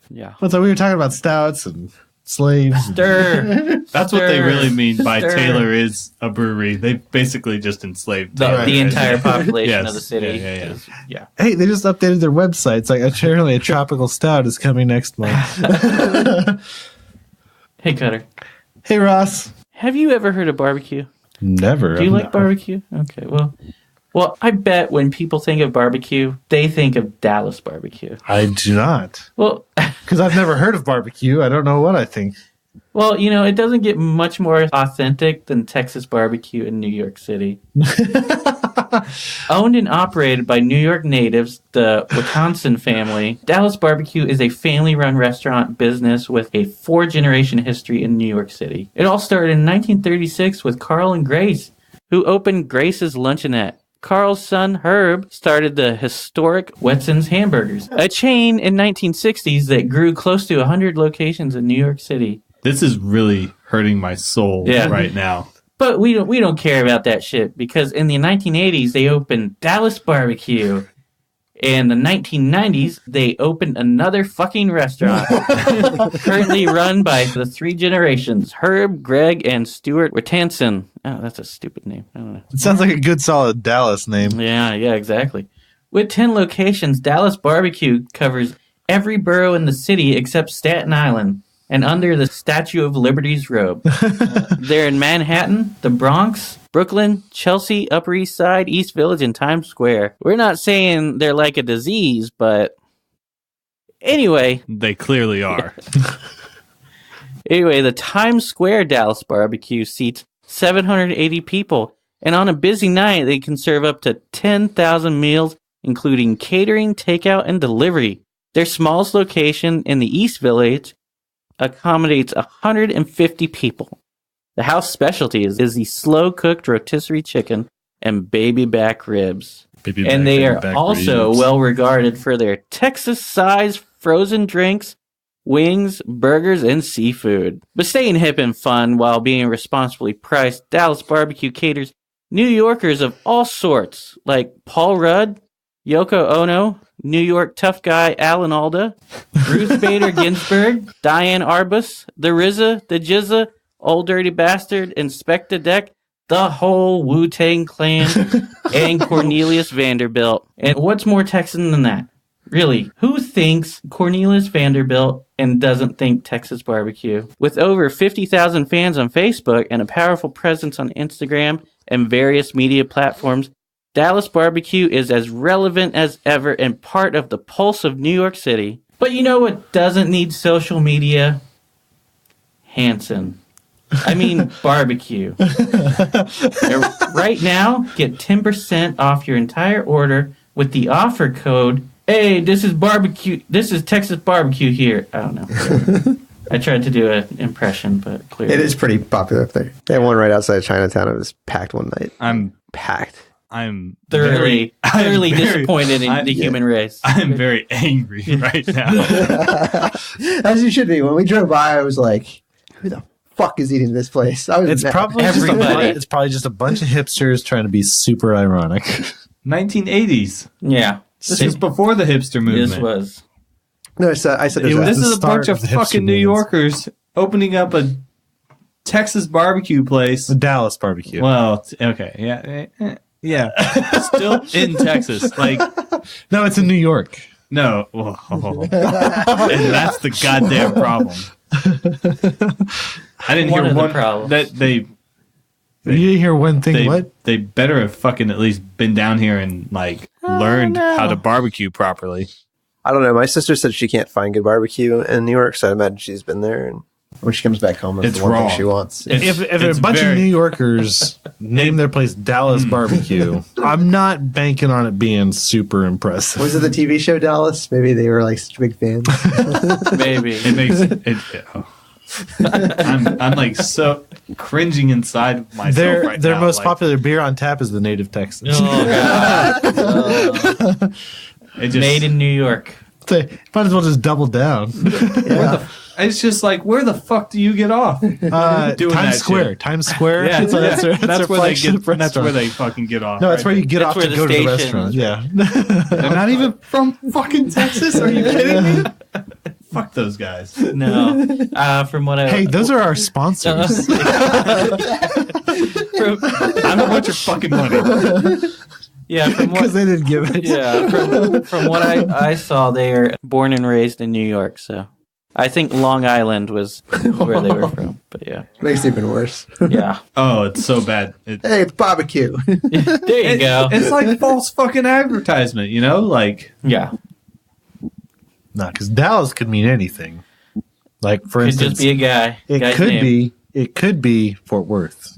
Yeah. So we were talking about stouts and slaves. That's what they really mean by Taylor is a brewery. They basically just enslaved the entire population of the city. Yeah. Hey, they just updated their website. It's like apparently a tropical stout is coming next month. Hey, Cutter. Hey, Ross. Have you ever heard of barbecue? Never. Do you like barbecue? Okay, well, I bet when people think of barbecue, they think of Dallas barbecue. I do not. Well, because I've never heard of barbecue. I don't know what I think. Well, it doesn't get much more authentic than Texas barbecue in New York City. Owned and operated by New York natives, the Wisconsin family, Dallas Barbecue is a family-run restaurant business with a 4-generation history in New York City. It all started in 1936 with Carl and Grace, who opened Grace's Luncheonette. Carl's son, Herb, started the historic Wetson's Hamburgers, a chain in 1960s that grew close to 100 locations in New York City. This is really hurting my soul right now. But we don't care about that shit because in the 1980s they opened Dallas Barbecue. In the 1990s they opened another fucking restaurant currently run by the 3 generations, Herb, Greg, and Stuart Wittanson. Oh, that's a stupid name. I don't know. It sounds like a good solid Dallas name. Yeah, exactly. With 10 locations, Dallas Barbecue covers every borough in the city except Staten Island. And under the Statue of Liberty's robe. They're in Manhattan, the Bronx, Brooklyn, Chelsea, Upper East Side, East Village, and Times Square. We're not saying they're like a disease, but anyway. They clearly are. Anyway, the Times Square Dallas Barbecue seats 780 people. And on a busy night, they can serve up to 10,000 meals, including catering, takeout, and delivery. Their smallest location in the East Village accommodates 150 people. The house specialty is the slow-cooked rotisserie chicken and baby back ribs. They are also well-regarded for their Texas-sized frozen drinks, wings, burgers, and seafood. But staying hip and fun while being responsibly priced, Dallas Barbecue caters New Yorkers of all sorts, like Paul Rudd, Yoko Ono, New York tough guy Alan Alda, Ruth Bader Ginsburg, Diane Arbus, the RZA, the Jizza, Old Dirty Bastard, Inspector Deck, the whole Wu-Tang Clan, and Cornelius Vanderbilt. And what's more Texan than that? Really, who thinks Cornelius Vanderbilt and doesn't think Texas barbecue? With over 50,000 fans on Facebook and a powerful presence on Instagram and various media platforms, Dallas Barbecue is as relevant as ever and part of the pulse of New York City. But you know what doesn't need social media? Hanson. I mean, barbecue. Right now, get 10% off your entire order with the offer code, hey, this is barbecue. This is Texas barbecue here. I don't know. I tried to do an impression, but clearly. It is pretty popular up there. They have one right outside of Chinatown. It was packed one night. I'm packed. I'm thoroughly disappointed in the human race. I'm very angry right now. As you should be. When we drove by, I was like, who the fuck is eating this place? It's probably just a bunch of hipsters trying to be super ironic. 1980s. Yeah. This was before the hipster movement. This was. No, I said this is a bunch of fucking New Yorkers opening up a Texas barbecue place. A Dallas barbecue. Well, okay. Yeah. Still in Texas. No, it's in New York. No. And that's the goddamn problem. I didn't hear one problem. That you didn't hear one thing. What? They better have fucking at least been down here and learned how to barbecue properly. I don't know. My sister said she can't find good barbecue in New York, so I imagine she's been there. And when she comes back home, it's the one thing she wants. If a bunch of New Yorkers name their place Dallas Barbecue, I'm not banking on it being super impressive. Was it the TV show Dallas? Maybe they were such big fans. Maybe it makes it. I'm so cringing inside of myself right now. Their most popular beer on tap is the Native Texas. Oh, God. Made in New York. They might as well just double down. Yeah. It's just where the fuck do you get off? Times Square. Shit? Times Square. Yeah, that's where they fucking get off. No, that's where you get off to go to the restaurant. Yeah. They're not even from fucking Texas. Are you kidding me? Fuck those guys. No. From what I... Hey, those are our sponsors. I don't want your fucking money. Yeah, because they didn't give it. Yeah, from what I saw, they are born and raised in New York, so I think Long Island was where they were from. But yeah, makes it even worse. Yeah. Oh, it's so bad. Hey, it's barbecue. There you go. It's like false fucking advertisement, Yeah. Nah, because Dallas could mean anything. Like for Could instance, just be a guy. It could be Fort Worth.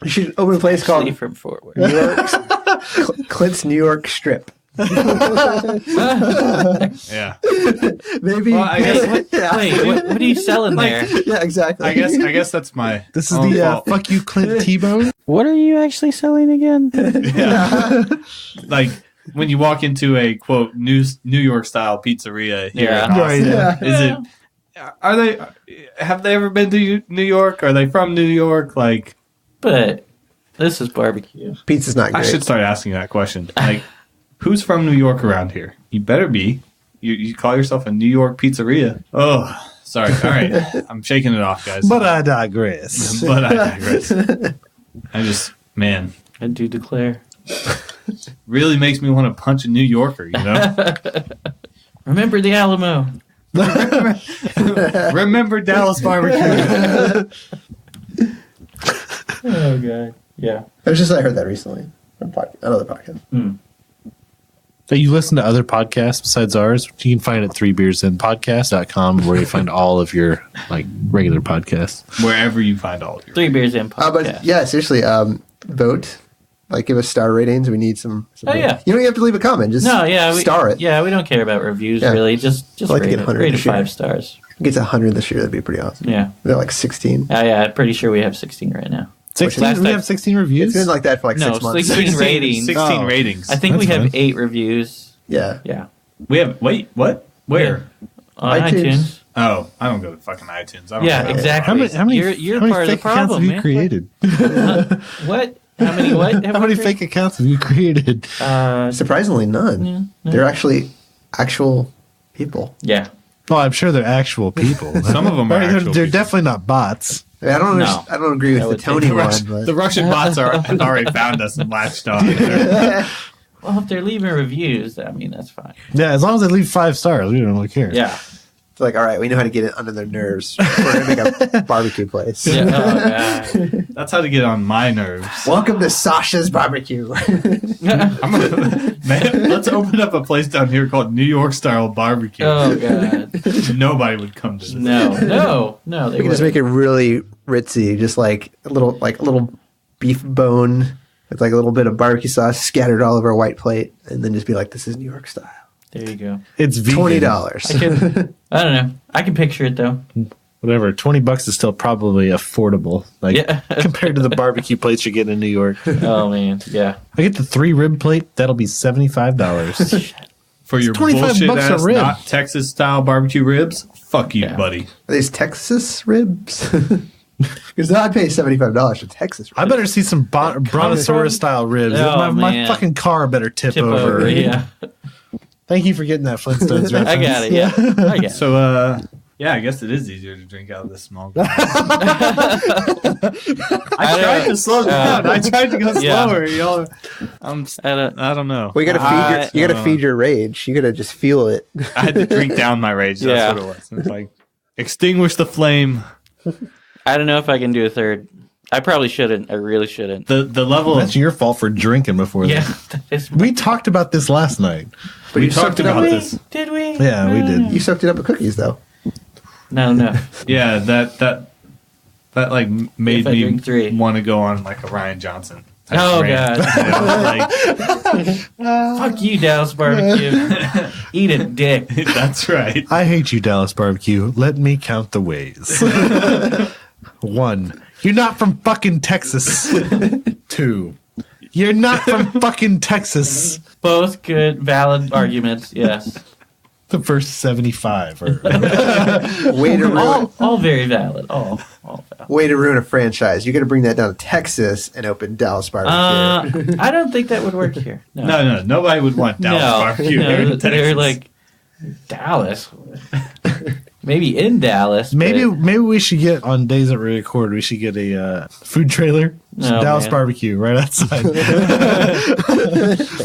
You should open a place called from Fort Worth. New York, Clint's New York Strip. Yeah. Maybe. Well, I guess. Wait, what are you selling there? Yeah, exactly. I guess that's my. This is the fuck you, Clint T-Bone. What are you actually selling again? Yeah. Like when you walk into a quote New York style pizzeria here in Austin, is it? Have they ever been to New York? Are they from New York? Like, but this is barbecue. Pizza's not great. I should start asking that question. Like, who's from New York around here? You better be. You call yourself a New York pizzeria? Oh, sorry. All right, I'm shaking it off, guys. But I digress. Man, I do declare. really makes me want to punch a New Yorker. You know. Remember the Alamo. Remember Dallas barbecue. Oh god, yeah. I heard that recently from another podcast. So you listen to other podcasts besides ours? You can find it at 3beersinpodcast.com, where you find all of your like regular podcasts. Wherever you find all of your 3 Beers in podcast. But yeah, seriously, vote. Like, give us star ratings. We need some. Oh yeah. You don't even have to leave a comment. Just star it. Yeah, we don't care about reviews really. Just like rate it 5 stars. If it gets 100 this year, that'd be pretty awesome. Yeah. They're like 16. Yeah, I'm pretty sure we have 16 right now. 16? We have 16 reviews? It's been like that for like 6 months. 16 ratings. 16 ratings. I think we have 8 reviews. Yeah. Yeah. We have. Wait, what? Where? On iTunes. Oh, I don't go to fucking iTunes. I don't know. Exactly. How many you're how many part of the fake accounts problem, have you man. created? What? How many what? How many fake accounts have you created? Surprisingly, none. Yeah, They're actually actual people. Yeah. Well, I'm sure they're actual people. Some of them are actual They're people. definitely not bots. I mean, I don't agree with the Tony one. But The Russian bots have already found us and latched on. Well, if they're leaving reviews, I mean, that's fine. Yeah, as long as they leave 5 stars, we don't really care. Yeah. it's like, all right, we know how to get it under their nerves. We're going to make a barbecue place. Yeah. Oh, God. That's how to get on my nerves. Welcome to Sasha's Barbecue. Let's open up a place down here called New York Style Barbecue. Oh, God. Nobody would come to this. No. They We can just make it really ritzy, just like a little beef bone with like a little bit of barbecue sauce scattered all over a white plate, and then just be like, "This is New York style." There you go. It's vegan. $20. I don't know. I can picture it, though. Whatever. $20 is still probably affordable, compared to the barbecue plates you get in New York. Oh, man. Yeah. I get the 3 rib plate. That'll be $75. For your $25 bullshit a ass, rib. not Texas style barbecue ribs. Fuck you, buddy. Are these Texas ribs? Because I'd pay $75 for Texas ribs. I better see some Brontosaurus style ribs. Oh, my fucking car better tip over. Yeah. Thank you for getting that Flintstones reference. I got it, yeah. I got it. So, yeah, I guess it is easier to drink out of this small glass. I tried to slow down. I tried to go slower. Y'all, I don't know. Well, you gotta feed your rage. You gotta just feel it. I had to drink down my rage. That's what it was. It's like, extinguish the flame. I don't know if I can do a third. I probably shouldn't. I really shouldn't. The level That's your fault for drinking before this. We talked about this last night. But we talked about this. Did we? Yeah, we did. You soaked it up with cookies, though. No. Yeah, that like made If I drink 3. me want to go on like a Ryan Johnson. Oh, rant. God. You know, Fuck you, Dallas Barbecue. Eat a dick. That's right. I hate you, Dallas Barbecue. Let me count the ways. 1. You're not from fucking Texas. 2. You're not from fucking Texas. Both good, valid arguments. Yes. The first 75 are Way to ruin. All very valid. All valid. Way to ruin a franchise. You got to bring that down to Texas and open Dallas Barbecue. I don't think that would work here. No. Nobody would want Dallas barbecue here in Texas. They're like, Dallas? Maybe in Dallas. Maybe we should get, on days that we record, we should get a food trailer. Dallas Barbecue right outside. They're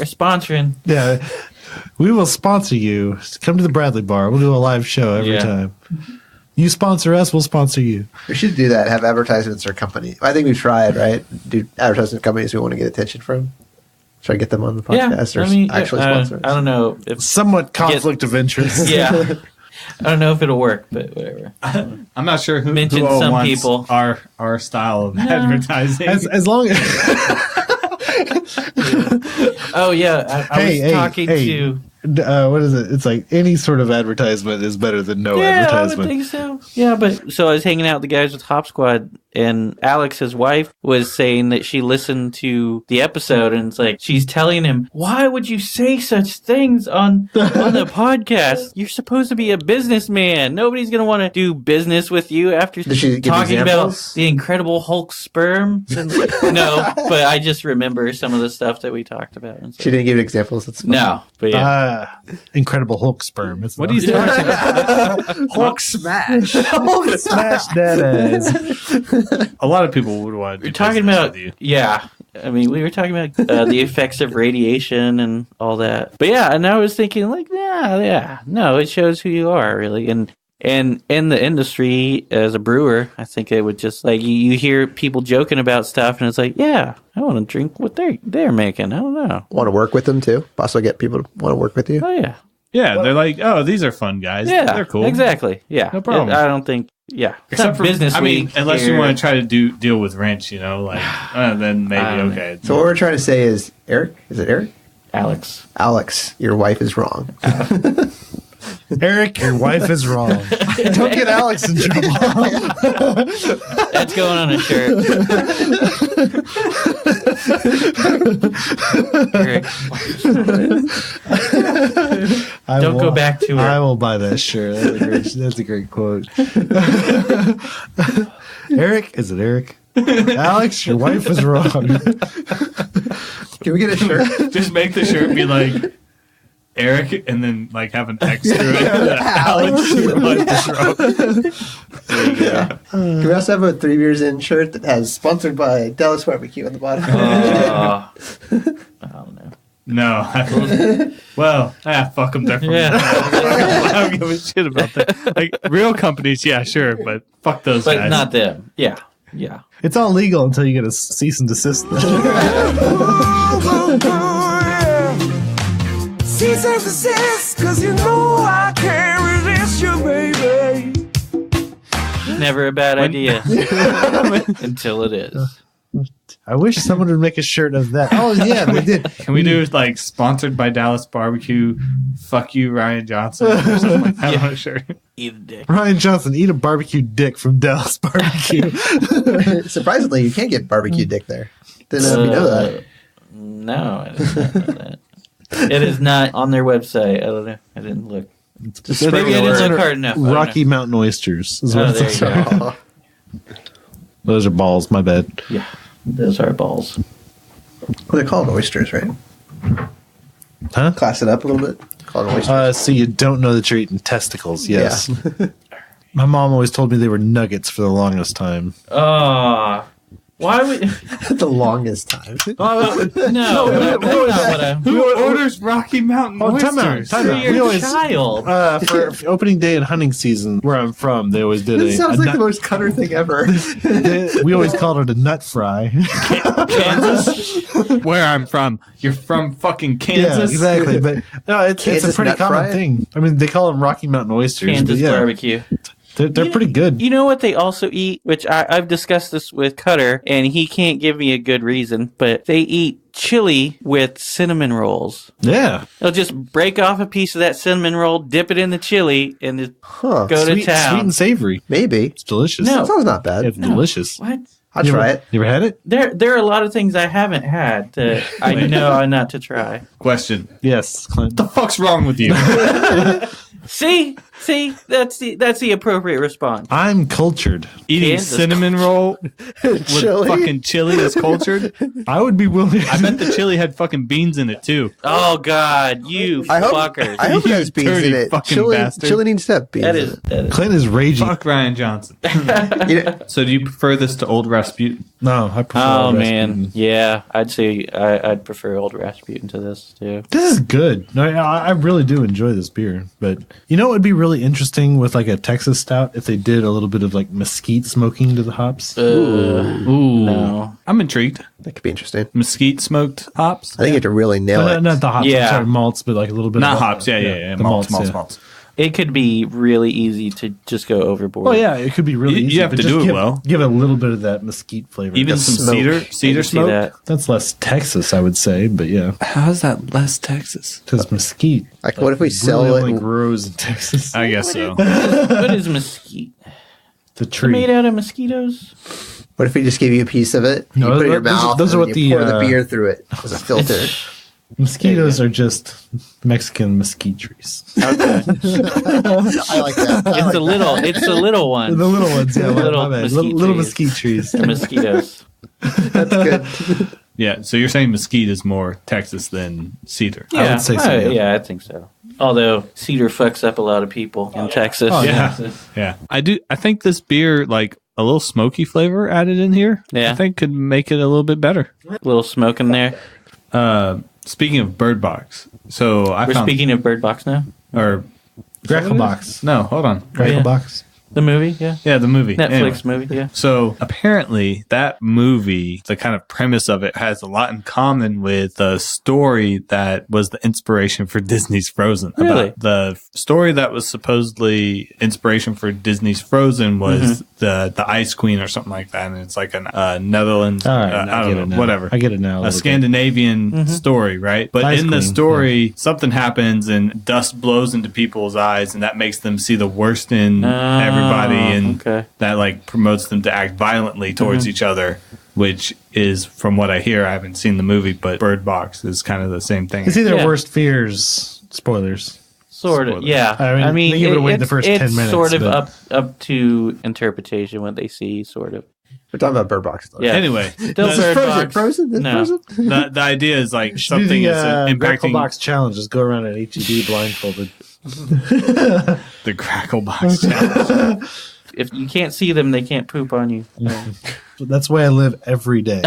sponsoring. Yeah. We will sponsor you. Come to the Bradley Bar. We'll do a live show every time. You sponsor us, we'll sponsor you. We should do that. Have advertisements or company. I think we've tried, right? Do advertisement companies we want to get attention from. Try to get them on the podcast or actually sponsor us. I don't know. Somewhat conflict of interest. Yeah. I don't know if it'll work, but whatever. I'm not sure who mentioned who some wants people. Our style of advertising. As long as. Oh yeah, I was talking to. What is it? It's like any sort of advertisement is better than no advertisement. I would think so. Yeah, but so I was hanging out with the guys with Hop Squad, and Alex, his wife, was saying that she listened to the episode, and it's like she's telling him, "Why would you say such things on the podcast? You're supposed to be a businessman. Nobody's gonna want to do business with you after talking about the Incredible Hulk sperm." No, but I just remember some of the stuff that we talked about. And so. She didn't give examples. That's no, but yeah. Incredible Hulk sperm. What are you talking about? Hulk smash. Hulk smash that ass. A lot of people would want to do We're talking about, yeah. I mean, we were talking about the effects of radiation and all that. But yeah, and I was thinking, like, no, it shows who you are, really. And in the industry, as a brewer, I think it would just, like, you hear people joking about stuff, and it's like, yeah, I want to drink what they're making. I don't know. Want to work with them, too? Possibly get people to want to work with you? Oh, yeah. Yeah, they're like, oh, these are fun guys. Yeah, they're cool. Exactly. Yeah. No problem. I don't think, yeah. Except for business. I mean, unless you want to try to deal with wrench, like, then maybe okay. So what we're trying to say is, Eric? Is it Eric? Alex, your wife is wrong. Eric, your wife is wrong. Don't get Alex in trouble. That's going on a shirt. Eric. Don't go back to her. I will buy that shirt. That's a great quote. Eric? Is it Eric? Alex, your wife is wrong. Can we get a shirt? Just make the shirt be like Eric, and then like have an X through it. Alex, your wife is wrong. Yeah. Can we also have a 3 Beers In shirt that has sponsored by Dallas Barbecue on the bottom? I don't know. No. Well, fuck them. They're from I don't give a shit about that. Like, real companies, yeah, sure, but fuck those guys. But not them. Yeah. It's all legal until you get a cease and desist. Cease and desist, 'cause you know I can't resist you, baby. Never a bad idea. Until it is. I wish someone would make a shirt of that. Oh, yeah, they did. Can we do, like, sponsored by Dallas Barbecue, fuck you, Ryan Johnson, or something like that on a shirt? Eat a dick. Ryan Johnson, eat a barbecue dick from Dallas Barbecue. Surprisingly, you can't get barbecue dick there. Didn't know if you know that. No, I didn't know that. It is not on their website. I don't know. I didn't look. Maybe I didn't look hard enough. Rocky Mountain Oysters is what it's called. Those are balls, my bad. Yeah, those are balls. Well, they're called oysters, right? Huh? Class it up a little bit. Call it oysters. So you don't know that you're eating testicles, yes. Yeah. My mom always told me they were nuggets for the longest time. Why would the longest time? Who orders Rocky Mountain oysters? Time out. You're a child. For opening day and hunting season, where I'm from, they always did This sounds like the most Cutter thing ever. We always called it a nut fry. Kansas? Where I'm from. You're from fucking Kansas? Yeah, exactly. But no, it's a pretty common thing. I mean, they call them Rocky Mountain oysters. Kansas barbecue. They're pretty good. You know what they also eat, which I've discussed this with Cutter, and he can't give me a good reason, but they eat chili with cinnamon rolls. Yeah. They'll just break off a piece of that cinnamon roll, dip it in the chili, and just go to town. Sweet and savory. Maybe. It's delicious. No. That sounds not bad. It's delicious. What? I'll try it. You ever had it? There are a lot of things I haven't had that I know not to try. Question. Yes, Clint. What the fuck's wrong with you? See, that's the appropriate response. I'm cultured. Eating Kansas cinnamon roll with fucking chili that's cultured? I would be willing. I bet the chili had fucking beans in it too. Oh God, you fuckers! I hope it has beans in it. Chili needs to have beans. That is. Clint is raging. Fuck Ryan Johnson. So do you prefer this to Old Rasputin? No, I prefer Oh Old man, Rasputin. yeah, I'd say I'd prefer Old Rasputin to this too. This is good. No, I really do enjoy this beer. But you know what would be really interesting with like a Texas stout if they did a little bit of like mesquite smoking to the hops? Ooh. No. I'm intrigued. That could be interesting. Mesquite smoked hops? I think you have to really nail it. Not the hops. Yeah. I'm sorry, malts, but like a little bit Not of hops. Yeah. The Malts. it could be really easy to just go overboard. Well, yeah, it could be really easy. You have to do it well. Give it a little bit of that mesquite flavor. Even some cedar smoke. That's less Texas, I would say, but yeah. How is that less Texas? Because mesquite. Like, what if we sell really it? Only grows in Texas. I guess so. What is mesquite? The tree. Made out of mosquitoes? What if we just give you a piece of it? No, you put it in your mouth. Those are what you pour the beer through it as a filter. Mosquitoes are just Mexican mesquite trees. Okay. I like that. It's the little ones. The little ones, yeah. Little mesquite trees. The mosquitoes. That's good. Yeah, so you're saying mesquite is more Texas than cedar? Yeah, I would say so. Yeah, I think so. Although cedar fucks up a lot of people in Texas. Oh, yeah. I think this beer, like a little smoky flavor added in here, I think could make it a little bit better. A little smoke in there. Speaking of Bird Box, so We're speaking of Bird Box now? Or Grackle Box. No, hold on. Grackle Box. The movie, yeah. Yeah, the movie. Netflix movie, yeah. So apparently that movie, the kind of premise of it has a lot in common with the story that was the inspiration for Disney's Frozen. Really? The story that was supposedly inspiration for Disney's Frozen was the Ice Queen or something like that. And it's like a Netherlands, I don't know, whatever. I get it now. A Scandinavian story, right? But Ice in the Queen, story, something happens and dust blows into people's eyes and that makes them see the worst in everybody and that like promotes them to act violently towards each other, which is, from what I hear, I haven't seen the movie, but Bird Box is kind of the same thing. It's either worst fears, spoilers. Sort of, yeah. I mean they give it away the first 10 minutes. It's sort of up to interpretation what they see, sort of. We're talking about Bird Box. Though. Yeah. Anyway, Still Bird Box. Frozen? No. the idea is like something is impacting. Grackle Box challenge. Just go around at HEB blindfolded. The Grackle Box challenge. If you can't see them, they can't poop on you. That's why I live every day.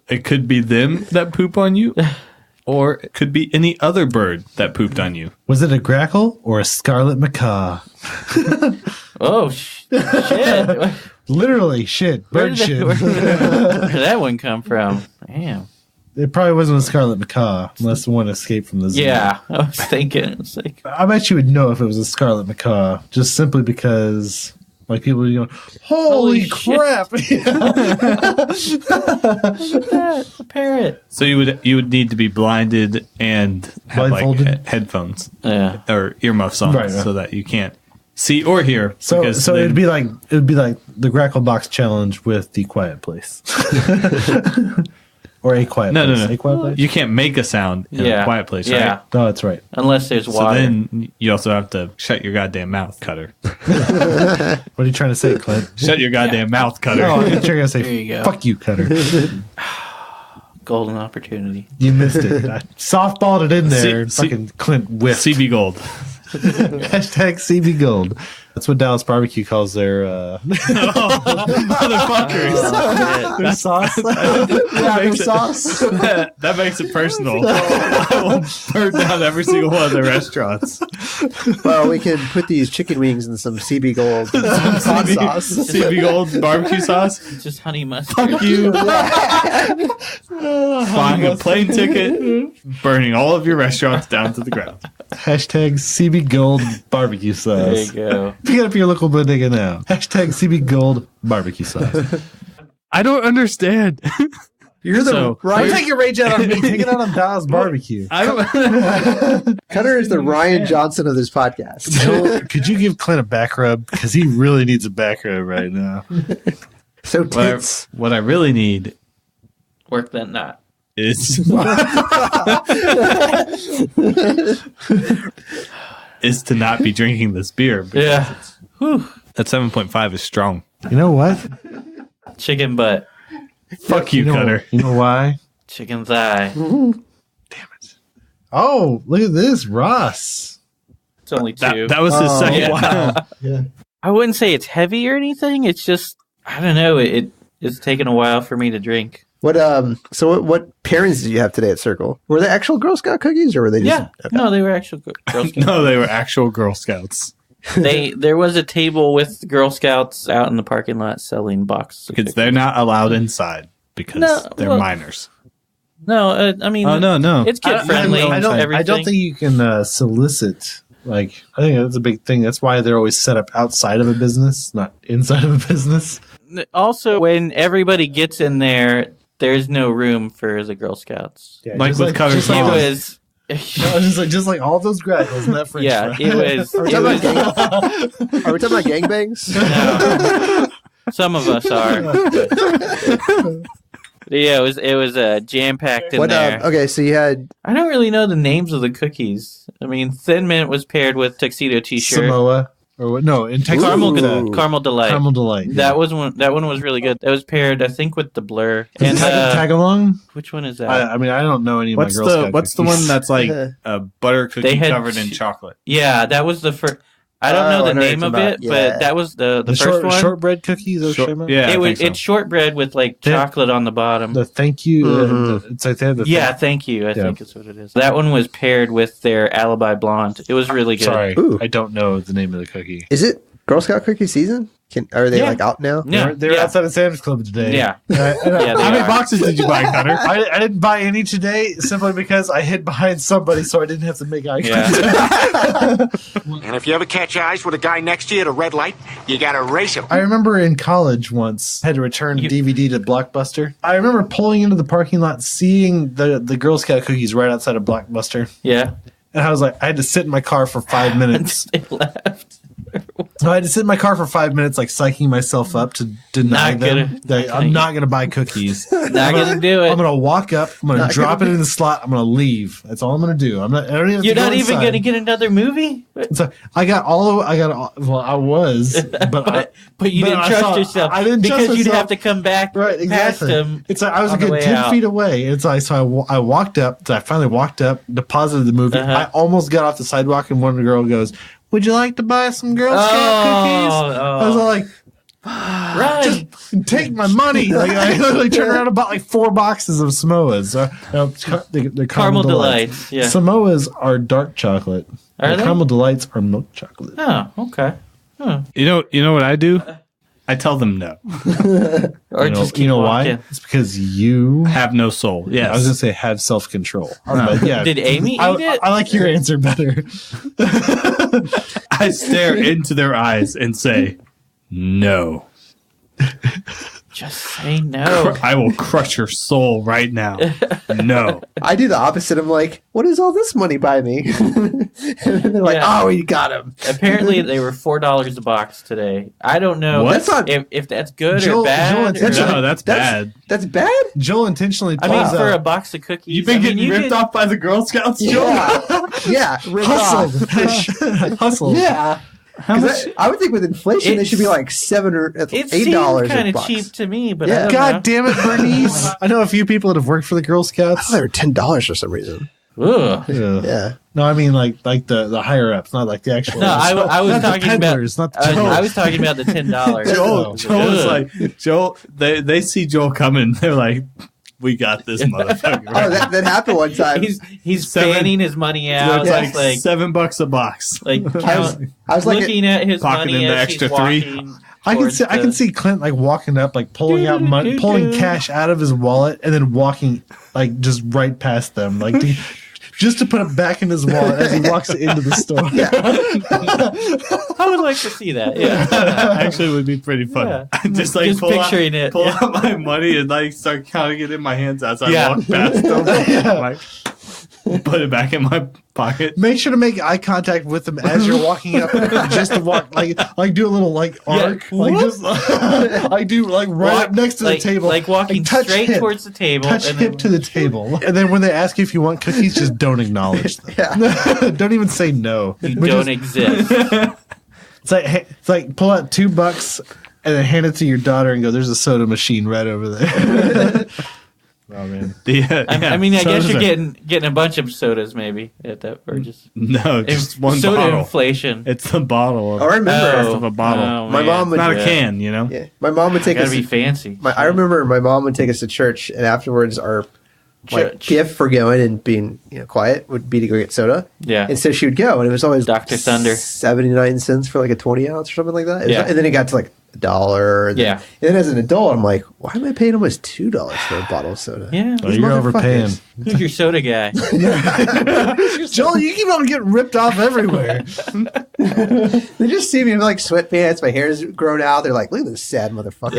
It could be them that poop on you, or it could be any other bird that pooped on you. Was it a grackle or a scarlet macaw? Oh, shit. Literally, shit. Bird shit. Where did that one come from? Damn. It probably wasn't a scarlet macaw, unless one escaped from the zoo. Yeah, I was thinking. It's like, I bet you would know if it was a scarlet macaw, just simply because, like, people would be going, "Holy crap!" Look at that, a parrot. So you would need to be blinded and have like headphones, or earmuffs on, right, so that you can't see or hear. So it'd be like the Grackle Box challenge with the Quiet Place. Or a quiet place. No. A quiet place? You can't make a sound in a quiet place, right? Yeah. No, that's right. Unless there's water. So then you also have to shut your goddamn mouth, Cutter. What are you trying to say, Clint? Shut your goddamn mouth, Cutter. Oh, I thought you were going to say, There you go. fuck you, Cutter. Golden opportunity. You missed it. I softballed it in there. And fucking Clint whiffed. CB Gold. Hashtag CB Gold. That's what Dallas Barbecue calls their motherfuckers. Their sauce. Their sauce. That makes it personal. I will burn down every single one of their restaurants. Well, we can put these chicken wings in some CB Gold hot sauce. CB Gold barbecue sauce. Just honey mustard. Fuck you. Buying a plane ticket, burning all of your restaurants down to the ground. Hashtag CB Gold barbecue sauce. There you go. Pick it up your local bodega now. Hashtag CB Gold barbecue sauce. I don't understand. You're the right. Don't take your rage out on me. Take it out on Dallas Barbecue. I don't. Cutter is the Ryan Johnson of this podcast. Could you give Clint a back rub? Because he really needs a back rub right now. So tense. What I really need Work that knot. is is to not be drinking this beer. Yeah. That 7.5 is strong. You know what? Chicken butt. Fuck you, Cutter. You know why? Chicken thigh. Damn it. Oh, look at this. Ross. It's only two. That was his second. Yeah. Wow. Yeah. I wouldn't say it's heavy or anything. It's just, I don't know. It's taken a while for me to drink. What what pairings did you have today at Circle? Were they actual Girl Scout cookies or were they just Okay. No, they were actual Girl Scouts. No, they were actual Girl Scouts. There was a table with Girl Scouts out in the parking lot selling boxes. Because they're not allowed inside because they're minors. No, I mean, no, it's kid friendly. I don't think you can solicit Like, I think that's a big thing. That's why they're always set up outside of a business, not inside of a business. Also, when everybody gets in there, there's no room for the Girl Scouts. Yeah, like with covered it was just like all those grackles in that French fry. It was. Are we talking about gangbangs? No. Some of us are. Yeah, it was jam packed in there. Okay, so you had. I don't really know the names of the cookies. I mean, Thin Mint was paired with tuxedo T-shirt. Samoa. Or what? No, in Texas. Caramel Delight. Caramel Delight. That one was really good. That was paired, I think, with the Blur. And tag along. Which one is that? I mean, I don't know any of my Girl Scout What's the one that's like a butter cookie covered in chocolate? Yeah, that was the first. I don't know the name of it, but that was the first one. Shortbread cookies. It's shortbread with like chocolate on the bottom. The thank you. It's like that. Thank you. I think is what it is. That one was paired with their Alibi Blonde. It was really good. Sorry, I don't know the name of the cookie. Is it Girl Scout cookie season? Are they like out now? Yeah, they're outside of Sam's Club today. Yeah. How many boxes did you buy, Connor? I didn't buy any today simply because I hid behind somebody, so I didn't have to make eye contact. And if you ever catch eyes with a guy next to you at a red light, you gotta race him. I remember in college once, had to return DVD to Blockbuster. I remember pulling into the parking lot, seeing the Girl Scout cookies right outside of Blockbuster. Yeah. And I was like, I had to sit in my car for 5 minutes. They left. So I had to sit in my car for 5 minutes, like psyching myself up to deny them that I'm not going to buy cookies. Not going to do it. I'm going to walk up. I'm going to drop it in the slot. I'm going to leave. That's all I'm going to do. I'm not. I don't even. You're not even going to get another movie. So I was, but you didn't trust yourself. I didn't because trust you'd myself. have to come back. Right, exactly. Past him. It's like I was a good 10 feet away. It's like so I walked up. So I finally walked up, deposited the movie. I almost got off the sidewalk, and one girl goes, "Would you like to buy some Girl Scout cookies?" I was all like, "Run! Just take my money!" Like, I literally turned around and bought like 4 boxes of Samoas. The Caramel Delights. Yeah. Samoas are dark chocolate. Are they? Caramel Delights are milk chocolate. Oh, okay. Huh. You know what I do? I tell them no. Or you know why? It's because you have no soul. Yeah, I was gonna say have self-control. But yeah, did Amy eat it? I like your answer better. I stare into their eyes and say, "No." Just say no. I will crush your soul right now. No. I do the opposite. I'm like, what does all this money buy me? And they're like, oh, you got him. Apparently, they were $4 a box today. I don't know if that's good or bad. That's bad. That's bad? Joel intentionally pulls out. For a box of cookies. You've been getting ripped off by the Girl Scouts, Joel? Yeah. Hustled. Yeah. How much? I would think with inflation, they should be like $7 or $8. It seems kind of cheap to me, but I don't God damn it, Bernice! I know a few people that have worked for the Girl Scouts. I thought they were $10 for some reason. Ugh. Yeah. No, I mean like the higher ups, not like the actual. No, I was talking peddlers, about. I was talking about the $10. Joel was like Joel. They see Joel coming. They're like, "We got this motherfucker." Oh, that happened one time. He's fanning his money out. It's like $7 a box. Like I was looking at his pocketing money the as extra he's walking. I can see Clint like walking up, like pulling out money, pulling cash out of his wallet, and then walking like just right past them, like just to put it back in his wallet as he walks into the store. I would like to see that. Yeah, actually, it would be pretty funny. Yeah. Just like just picturing it. Pull out my money and like start counting it in my hands as I walk past them. Like, put it back in my pocket. Make sure to make eye contact with them as you're walking up, just to walk like do a little like arc, like just like do like right up next to the table, like walking straight towards the table, touch hip to the table, and then when they ask you if you want cookies, just don't acknowledge them. Don't even say no. You don't exist. It's like pull out $2 and then hand it to your daughter and go, "There's a soda machine right over there." Oh man! I mean, I guess you're getting a bunch of sodas, maybe at that, or just just one soda bottle. Inflation. It's the bottle. I remember of a bottle. Oh, my mom would not a can, you know. Yeah, my mom would take us. Gotta be fancy. I remember my mom would take us to church, and afterwards, our gift for going and being quiet would be to go get soda. Yeah, and so she would go, and it was always Dr. Thunder, 79 cents for like a 20 ounce or something like that. And then it got to like $1. Yeah. And then as an adult, I'm like, why am I paying almost $2 for a bottle of soda? Yeah. Oh, you're overpaying. Who's your soda guy? Joel, you keep on getting ripped off everywhere. They just see me in like sweatpants. My hair's grown out. They're like, look at this sad motherfucker.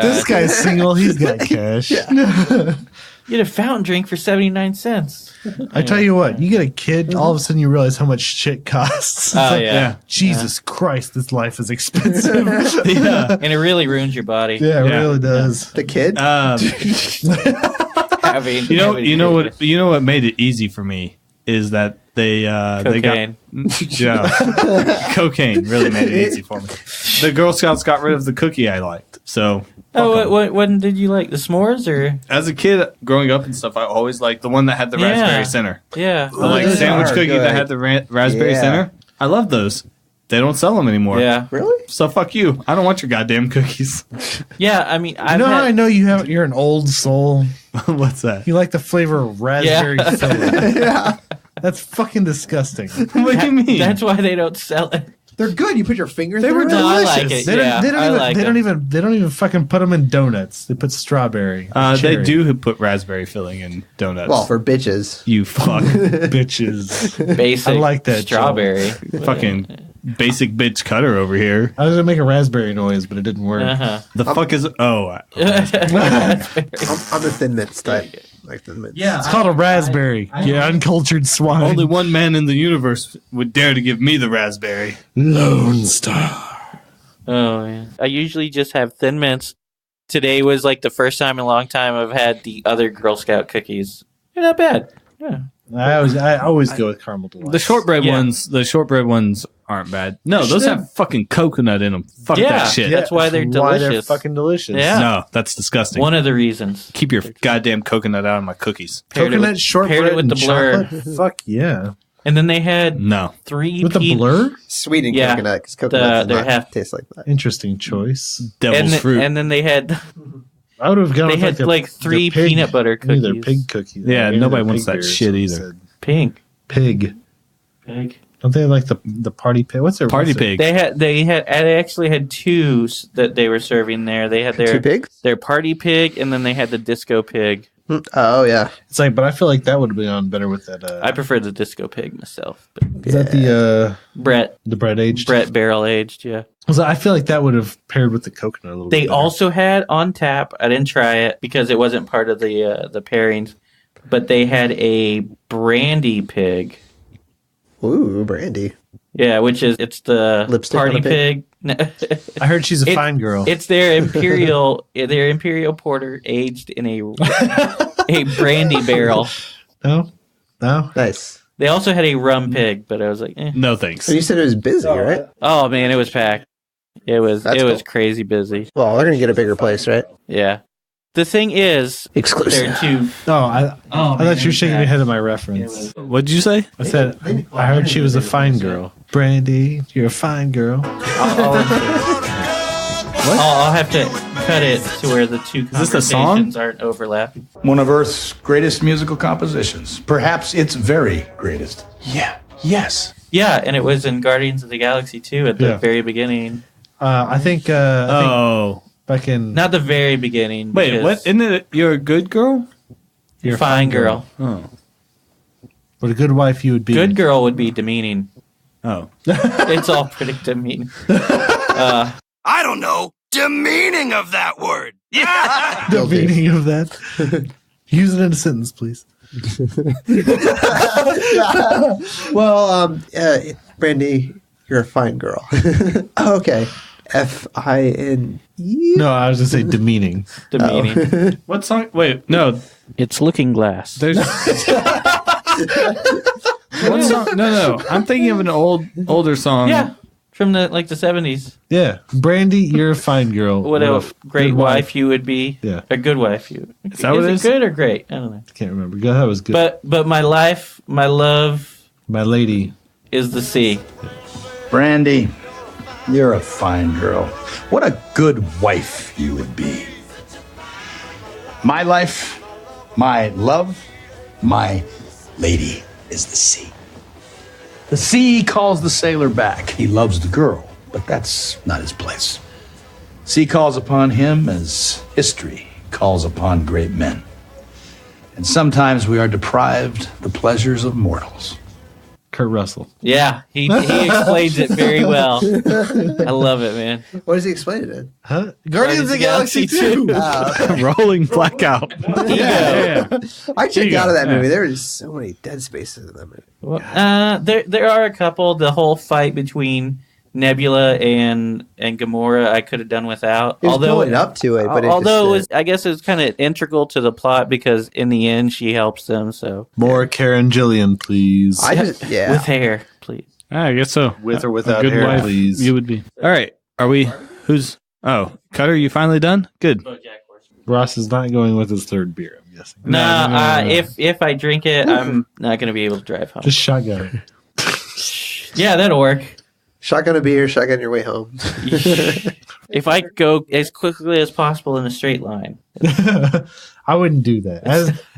This guy's single. He's got cash. You get a fountain drink for 79 cents. I tell you what, you get a kid, all of a sudden you realize how much shit costs. It's Jesus Christ, this life is expensive. And it really ruins your body. Yeah, it really does. The kid? You know what made it easy for me is that they got cocaine really made it easy for me. The Girl Scouts got rid of the cookie I liked, so. What did you like? The s'mores or? As a kid, growing up and stuff, I always liked the one that had the raspberry center. Yeah. The sandwich cookie that had the raspberry center. I love those. They don't sell them anymore. Yeah. Really? So fuck you. I don't want your goddamn cookies. Yeah, I mean, I know you're an old soul. What's that? You like the flavor of raspberry soda. That's fucking disgusting. What do you mean? That's why they don't sell it. They're good. You put your fingers They through were it. delicious. I like it. They don't even fucking put them in donuts. They put strawberry. They do put raspberry filling in donuts. Well, for bitches. You fuck bitches. Basic I like that. strawberry. fucking basic bitch cutter over here. I was gonna make a raspberry noise, but it didn't work. The fuck is? Oh, I'm the Thin Mints type. Like Thin Mints. Yeah, it's called a raspberry. You uncultured swine. Only one man in the universe would dare to give me the raspberry. Lone Star. Oh yeah. I usually just have Thin Mints. Today was like the first time in a long time I've had the other Girl Scout cookies. They're not bad. Yeah. I always go with caramel delights. The shortbread ones aren't bad. No, those have fucking coconut in them. Fuck that shit. That's why they're delicious. Why they're fucking delicious. Yeah. No, that's disgusting. One of the reasons. Keep your goddamn coconut out of my cookies. Coconut shortbread paired it with and the blur. chocolate? Fuck yeah. And then they had No. 3 With the blur? Sweetened coconut, because coconut does not taste like that. Interesting choice. Devil's fruit. And then they had I would have gone they with had like 3 pig, peanut butter cookies. They're pig cookies. Yeah, Maybe nobody they're wants pig that beers, shit either. said. Pink. Pig. Don't they like the party pig? What's their Party pig? They actually had 2 that they were serving there. They had 2 pigs? their party pig, and then they had the disco pig. Oh yeah. It's like, but I feel like that would have been on better with that. I prefer the disco pig myself. But Is that the Brett aged? Brett barrel aged, yeah. So I feel like that would have paired with the coconut a little bit. They also had on tap. I didn't try it because it wasn't part of the pairings, but they had a brandy pig. Ooh, brandy. Yeah, it's the Lipstick party on a pig? pig. I heard she's a fine girl. It's their imperial porter aged in a brandy barrel. No. Nice. They also had a rum pig, but I was like, eh. No thanks. So you said it was busy, right? Oh man, it was packed. It was cool. crazy busy. Well, they're gonna get a bigger place, right? Yeah. The thing is, exclusive. They're too. I thought you were shaking your head at my reference. What did you say? I said I heard she was a fine girl. Brandy, you're a fine girl. I'll have to cut it to where the two conversations aren't overlapping. One of Earth's greatest musical compositions. Perhaps its very greatest. Yeah. Yes. Yeah, and it was in Guardians of the Galaxy 2 at the very beginning. I think. Back in not the very beginning. Wait, what? Isn't it? You're a good girl. You're a fine girl. Oh. But a good wife you would be. Good girl would be demeaning. Oh. It's all pretty demeaning. I don't know. Demeaning of that word. Yeah. The meaning of that. Use it in a sentence, please. Well, Brandy, you're a fine girl. Okay. FINE. No, I was gonna say demeaning. Demeaning. Oh. What song? Wait, no. It's Looking Glass. There's. What song? No. I'm thinking of an older song. Yeah, from the 70s. Yeah, Brandy, you're a fine girl. What a great wife you would be. Yeah, a good wife you. Is that what it is? Good or great? I don't know. I can't remember. That was good. But my life, my love, my lady is the sea. Brandy, you're a fine girl. What a good wife you would be. My life, my love, my lady is the sea. The sea calls the sailor back. He loves the girl, but that's not his place. Sea calls upon him as history calls upon great men. And sometimes we are deprived the pleasures of mortals. Kurt Russell. Yeah, he explains it very well. I love it, man. What does he explain it in? Huh? Guardians of the Galaxy 2. Rolling blackout. Yeah. I checked out of that movie. There were just so many dead spaces in that movie. Well, there are a couple. The whole fight between Nebula and Gamora I could have done without. It was building up to it, but I guess it was kind of integral to the plot because in the end she helps them. So more Karen Gillian, please. With hair, please. I guess so. With or without good hair, wife, please. You would be. All right. Are we? Who's? Oh, Cutter, you finally done? Good. Ross is not going with his third beer, I'm guessing. No. If I drink it, I'm not going to be able to drive home. Just shotgun. Yeah, that'll work. Shotgun a beer, shotgun your way home. If I go as quickly as possible in a straight line. I wouldn't do that.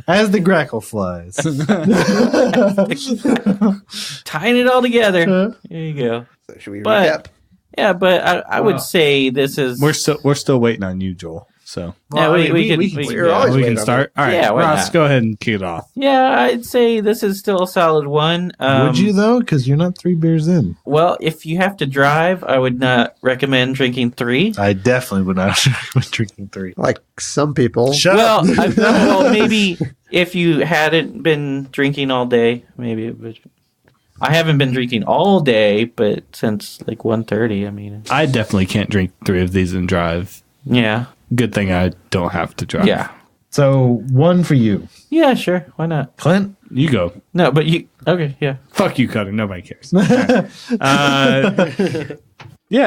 As the grackle flies. Tying it all together. There you go. So should we recap? Yeah, but I would say this is... We're still waiting on you, Joel. So yeah, we can start. All right, yeah, Ross, go ahead and kick it off. Yeah, I'd say this is still a solid one. Would you though? Because you're not 3 beers in. Well, if you have to drive, I would not recommend drinking 3. I definitely would not recommend drinking 3. Like some people. Shut up. Well, maybe if you hadn't been drinking all day, maybe it would. I haven't been drinking all day, but since like 1:30, I mean. I definitely can't drink 3 of these and drive. Yeah. Good thing I don't have to drive. Yeah. So 1 for you. Yeah, sure. Why not? Clint? You go. No, but you... Okay, yeah. Fuck you, Cutter. Nobody cares. Yeah,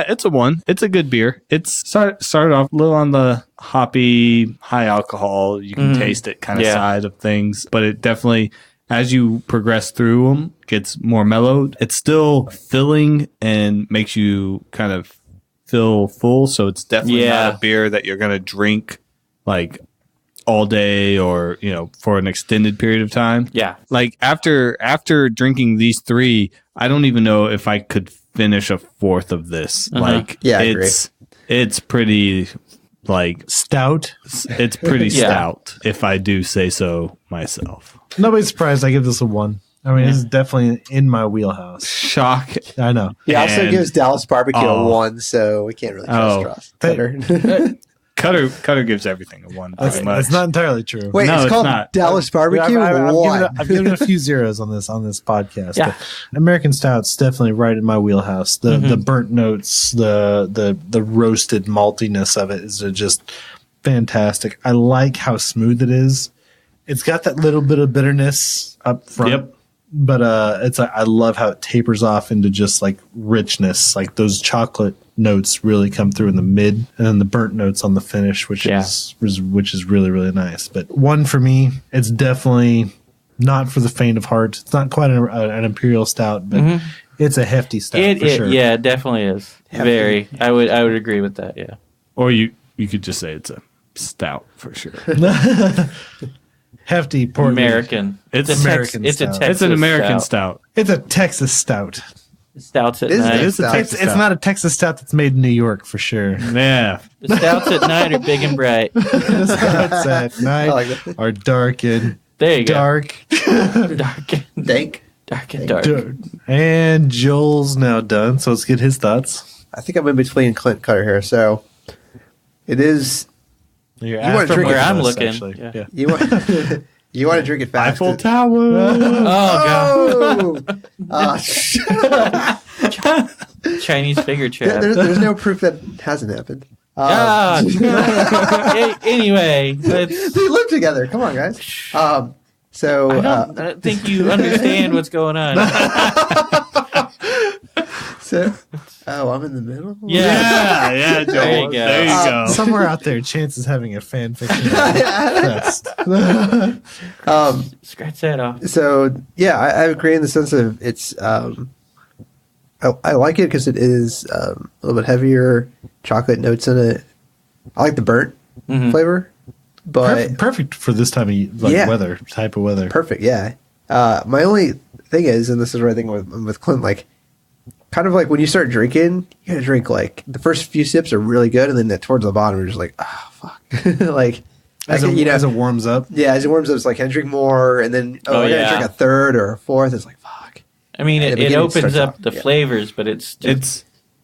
it's a 1. It's a good beer. It's started off a little on the hoppy, high alcohol. You can taste it kind of side of things. But it definitely, as you progress through them, gets more mellowed. It's still filling and makes you kind of feel full, so it's definitely not a beer that you're gonna drink like all day or for an extended period of time. Yeah, like after drinking these 3, I don't even know if I could finish a 4th of this. Like it's pretty like stout. It's pretty stout, if I do say so myself. Nobody's surprised I give this a 1. I mean, it's definitely in my wheelhouse. Shock. I know. He also gives Dallas Barbecue a 1, so we can't really trust Cutter. Cutter gives everything a 1. That's not entirely true. Wait, it's called Dallas Barbecue? I've given a few zeros on this podcast. Yeah. American Stout's definitely right in my wheelhouse. The burnt notes, the roasted maltiness of it is just fantastic. I like how smooth it is. It's got that little bit of bitterness up front. Yep. But I love how it tapers off into just like richness. Like those chocolate notes really come through in the mid, and then the burnt notes on the finish, which is really, really nice. But 1 for me, it's definitely not for the faint of heart. It's not quite an imperial stout, but it's a hefty stout for sure. Yeah, it definitely is. Hefty. Very. I would agree with that. Yeah. Or you could just say it's a stout for sure. Hefty Portland. American. It's American. It's a stout. Texas. It's an American stout. It's a Texas stout. Stouts at night. It's not a Texas stout that's made in New York for sure. Yeah. The stouts at night are big and bright. The stouts at night are dark and there you dark. Go. Dark and dank. Dark and dark. And Joel's now done, so let's get his thoughts. I think I'm in between Clint and Cutter here, so it is. You want to drink where it I'm fast, looking. Yeah. You want to drink it fast. Eiffel Tower. Oh god. Chinese figure trap. There's no proof that hasn't happened. Anyway, they live together. Come on, guys. So I don't think you understand what's going on. I'm in the middle. Yeah, Joel. There you go. There you go. Somewhere out there, Chance is having a fan fiction. Scratch that off. So I agree in the sense of it's. I like it because it is a little bit heavier, chocolate notes in it. I like the burnt flavor, but perfect for this time of weather, type of weather. Perfect, yeah. My only thing is, and this is where I think with Clint, like kind of like when you start drinking, you gotta drink like the first few sips are really good, and then towards the bottom, you're just like, oh fuck, like as it warms up. Yeah, as it warms up, it's like, can I drink more? And then I gotta drink a third or a fourth. It's like fuck. I mean, it opens up the flavors, but it's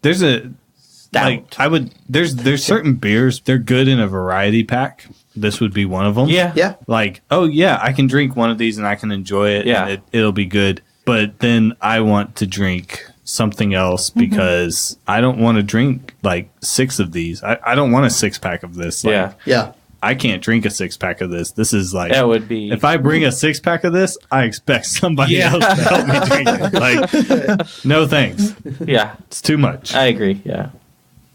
there's a stout. Like there's certain beers, they're good in a variety pack. This would be one of them. Yeah. Like, oh yeah, I can drink one of these and I can enjoy it. Yeah. And it'll be good. But then I want to drink something else because I don't want to drink like 6 of these. I don't want a 6-pack of this. Like, yeah. I can't drink a 6-pack of this. This is like, that would be. If I bring a 6-pack of this, I expect somebody else to help me drink it. Like, no thanks. Yeah. It's too much. I agree. Yeah.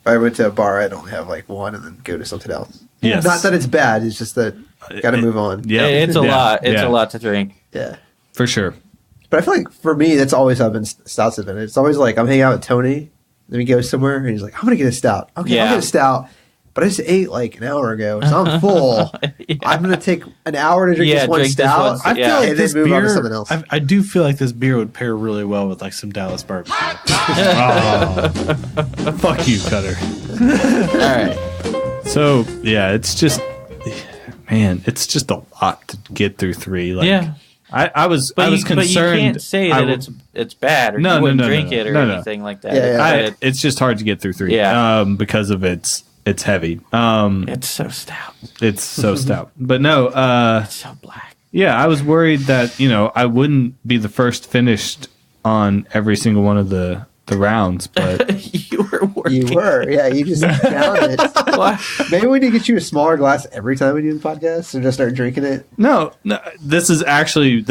If I went to a bar, I'd only have like one and then go to something else. Yes. Not that it's bad. It's just that got to move on. Yeah. It's a lot. It's a lot to drink. Yeah. For sure. But I feel like for me, that's always how stouts have been. It's always like I'm hanging out with Tony, then we go somewhere, and he's like, I'm going to get a stout. Okay, I'll get a stout. But I just ate like an hour ago, so I'm full. I'm going to take an hour to drink this one stout. I feel like this move beer, on to something else. I do feel like this beer would pair really well with like some Dallas barbecue. Fuck you, Cutter. All right. So, yeah, it's just, man, it's just a lot to get through 3. Like, I was concerned. But you can't say that it's bad or you wouldn't drink it or anything like that. It's just hard to get through 3 because of its heavy. It's so stout. It's so stout. But no. It's so black. Yeah, I was worried that, I wouldn't be the first finished on every single one of the rounds, but you were working. You were, yeah. You just counted. Maybe we need to get you a smaller glass every time we do the podcast, and just start drinking it. No. This is actually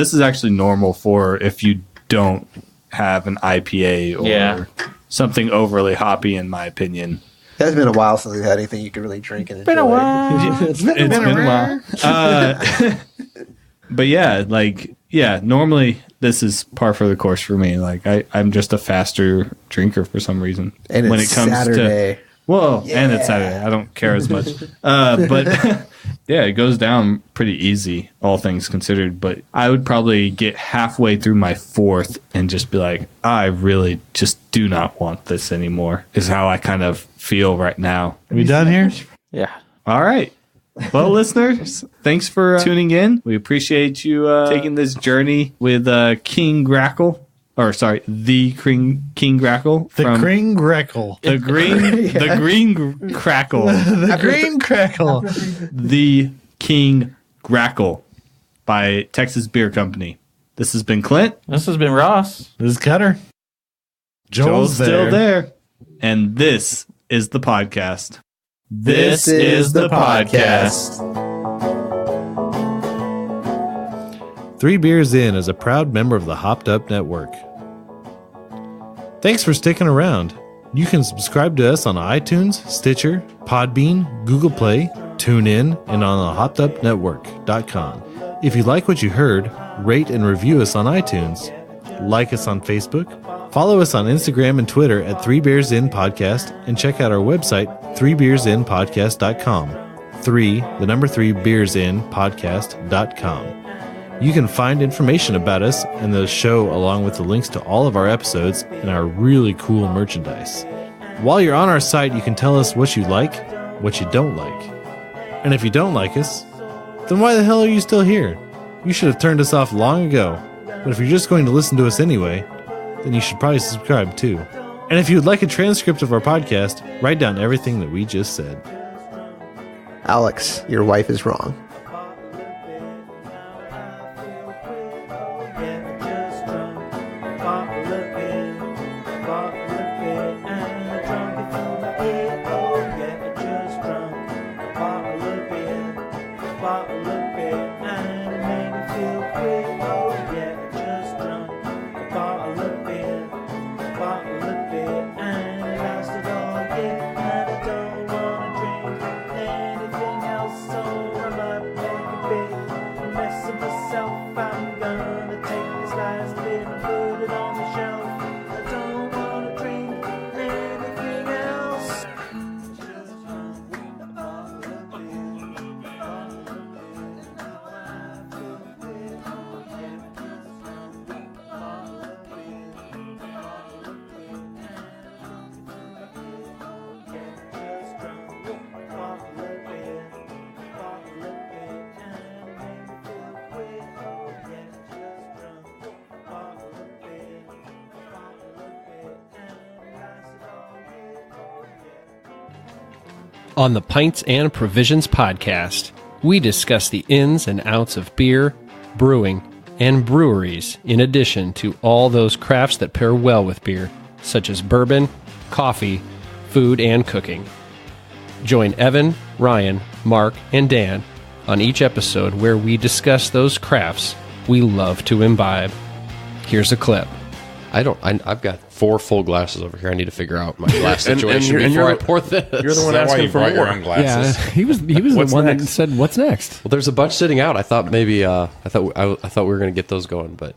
normal for if you don't have an IPA or something overly hoppy, in my opinion. It has been a while since we've had anything you could really drink and enjoy. Been a while. It's been a while. But yeah, normally this is par for the course for me. Like I'm just a faster drinker for some reason. And when it comes Saturday. And it's Saturday. I don't care as much. But yeah, it goes down pretty easy, all things considered. But I would probably get halfway through my 4th and just be like, I really just do not want this anymore, is how I kind of feel right now. Are we done here? Yeah. All right. Well, listeners, thanks for tuning in. We appreciate you taking this journey with King Grackle. Or sorry, the King Grackle. The King Grackle. The green crackle. The green crackle. The King Grackle by Texas Beer Company. This has been Clint. This has been Ross. This is Cutter. Joel's still there. And this is the podcast. This is the podcast. 3 Beers In is a proud member of the Hopped Up Network. Thanks for sticking around. You can subscribe to us on iTunes, Stitcher, Podbean, Google Play, TuneIn, and on the hoppedupnetwork.com. If you like what you heard, rate and review us on iTunes. Like us on Facebook. Follow us on Instagram and Twitter at 3 Beers In Podcast, and check out our website, 3beersinpodcast.com. 3 beersinpodcast.com. You can find information about us and the show along with the links to all of our episodes and our really cool merchandise. While you're on our site, you can tell us what you like, what you don't like. And if you don't like us, then why the hell are you still here? You should have turned us off long ago. But if you're just going to listen to us anyway, then you should probably subscribe too. And if you would like a transcript of our podcast, write down everything that we just said. Alex, your wife is wrong. I'm gonna take this last bit and put it on the shelf. I don't wanna On the Pints and Provisions podcast, we discuss the ins and outs of beer, brewing, and breweries, in addition to all those crafts that pair well with beer, such as bourbon, coffee, food, and cooking. Join Evan, Ryan, Mark, and Dan on each episode where we discuss those crafts we love to imbibe. Here's a clip. I've got 4 full glasses over here. I need to figure out my glass situation before I pour this. You're the one asking for more. Your own glasses? Yeah, he was the one that said, "What's next?" Well, there's a bunch sitting out. I thought maybe I thought we were going to get those going, but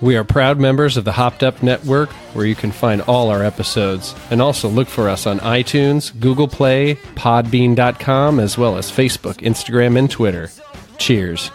we are proud members of the Hopped Up Network, where you can find all our episodes, and also look for us on iTunes, Google Play, Podbean.com, as well as Facebook, Instagram, and Twitter. Cheers.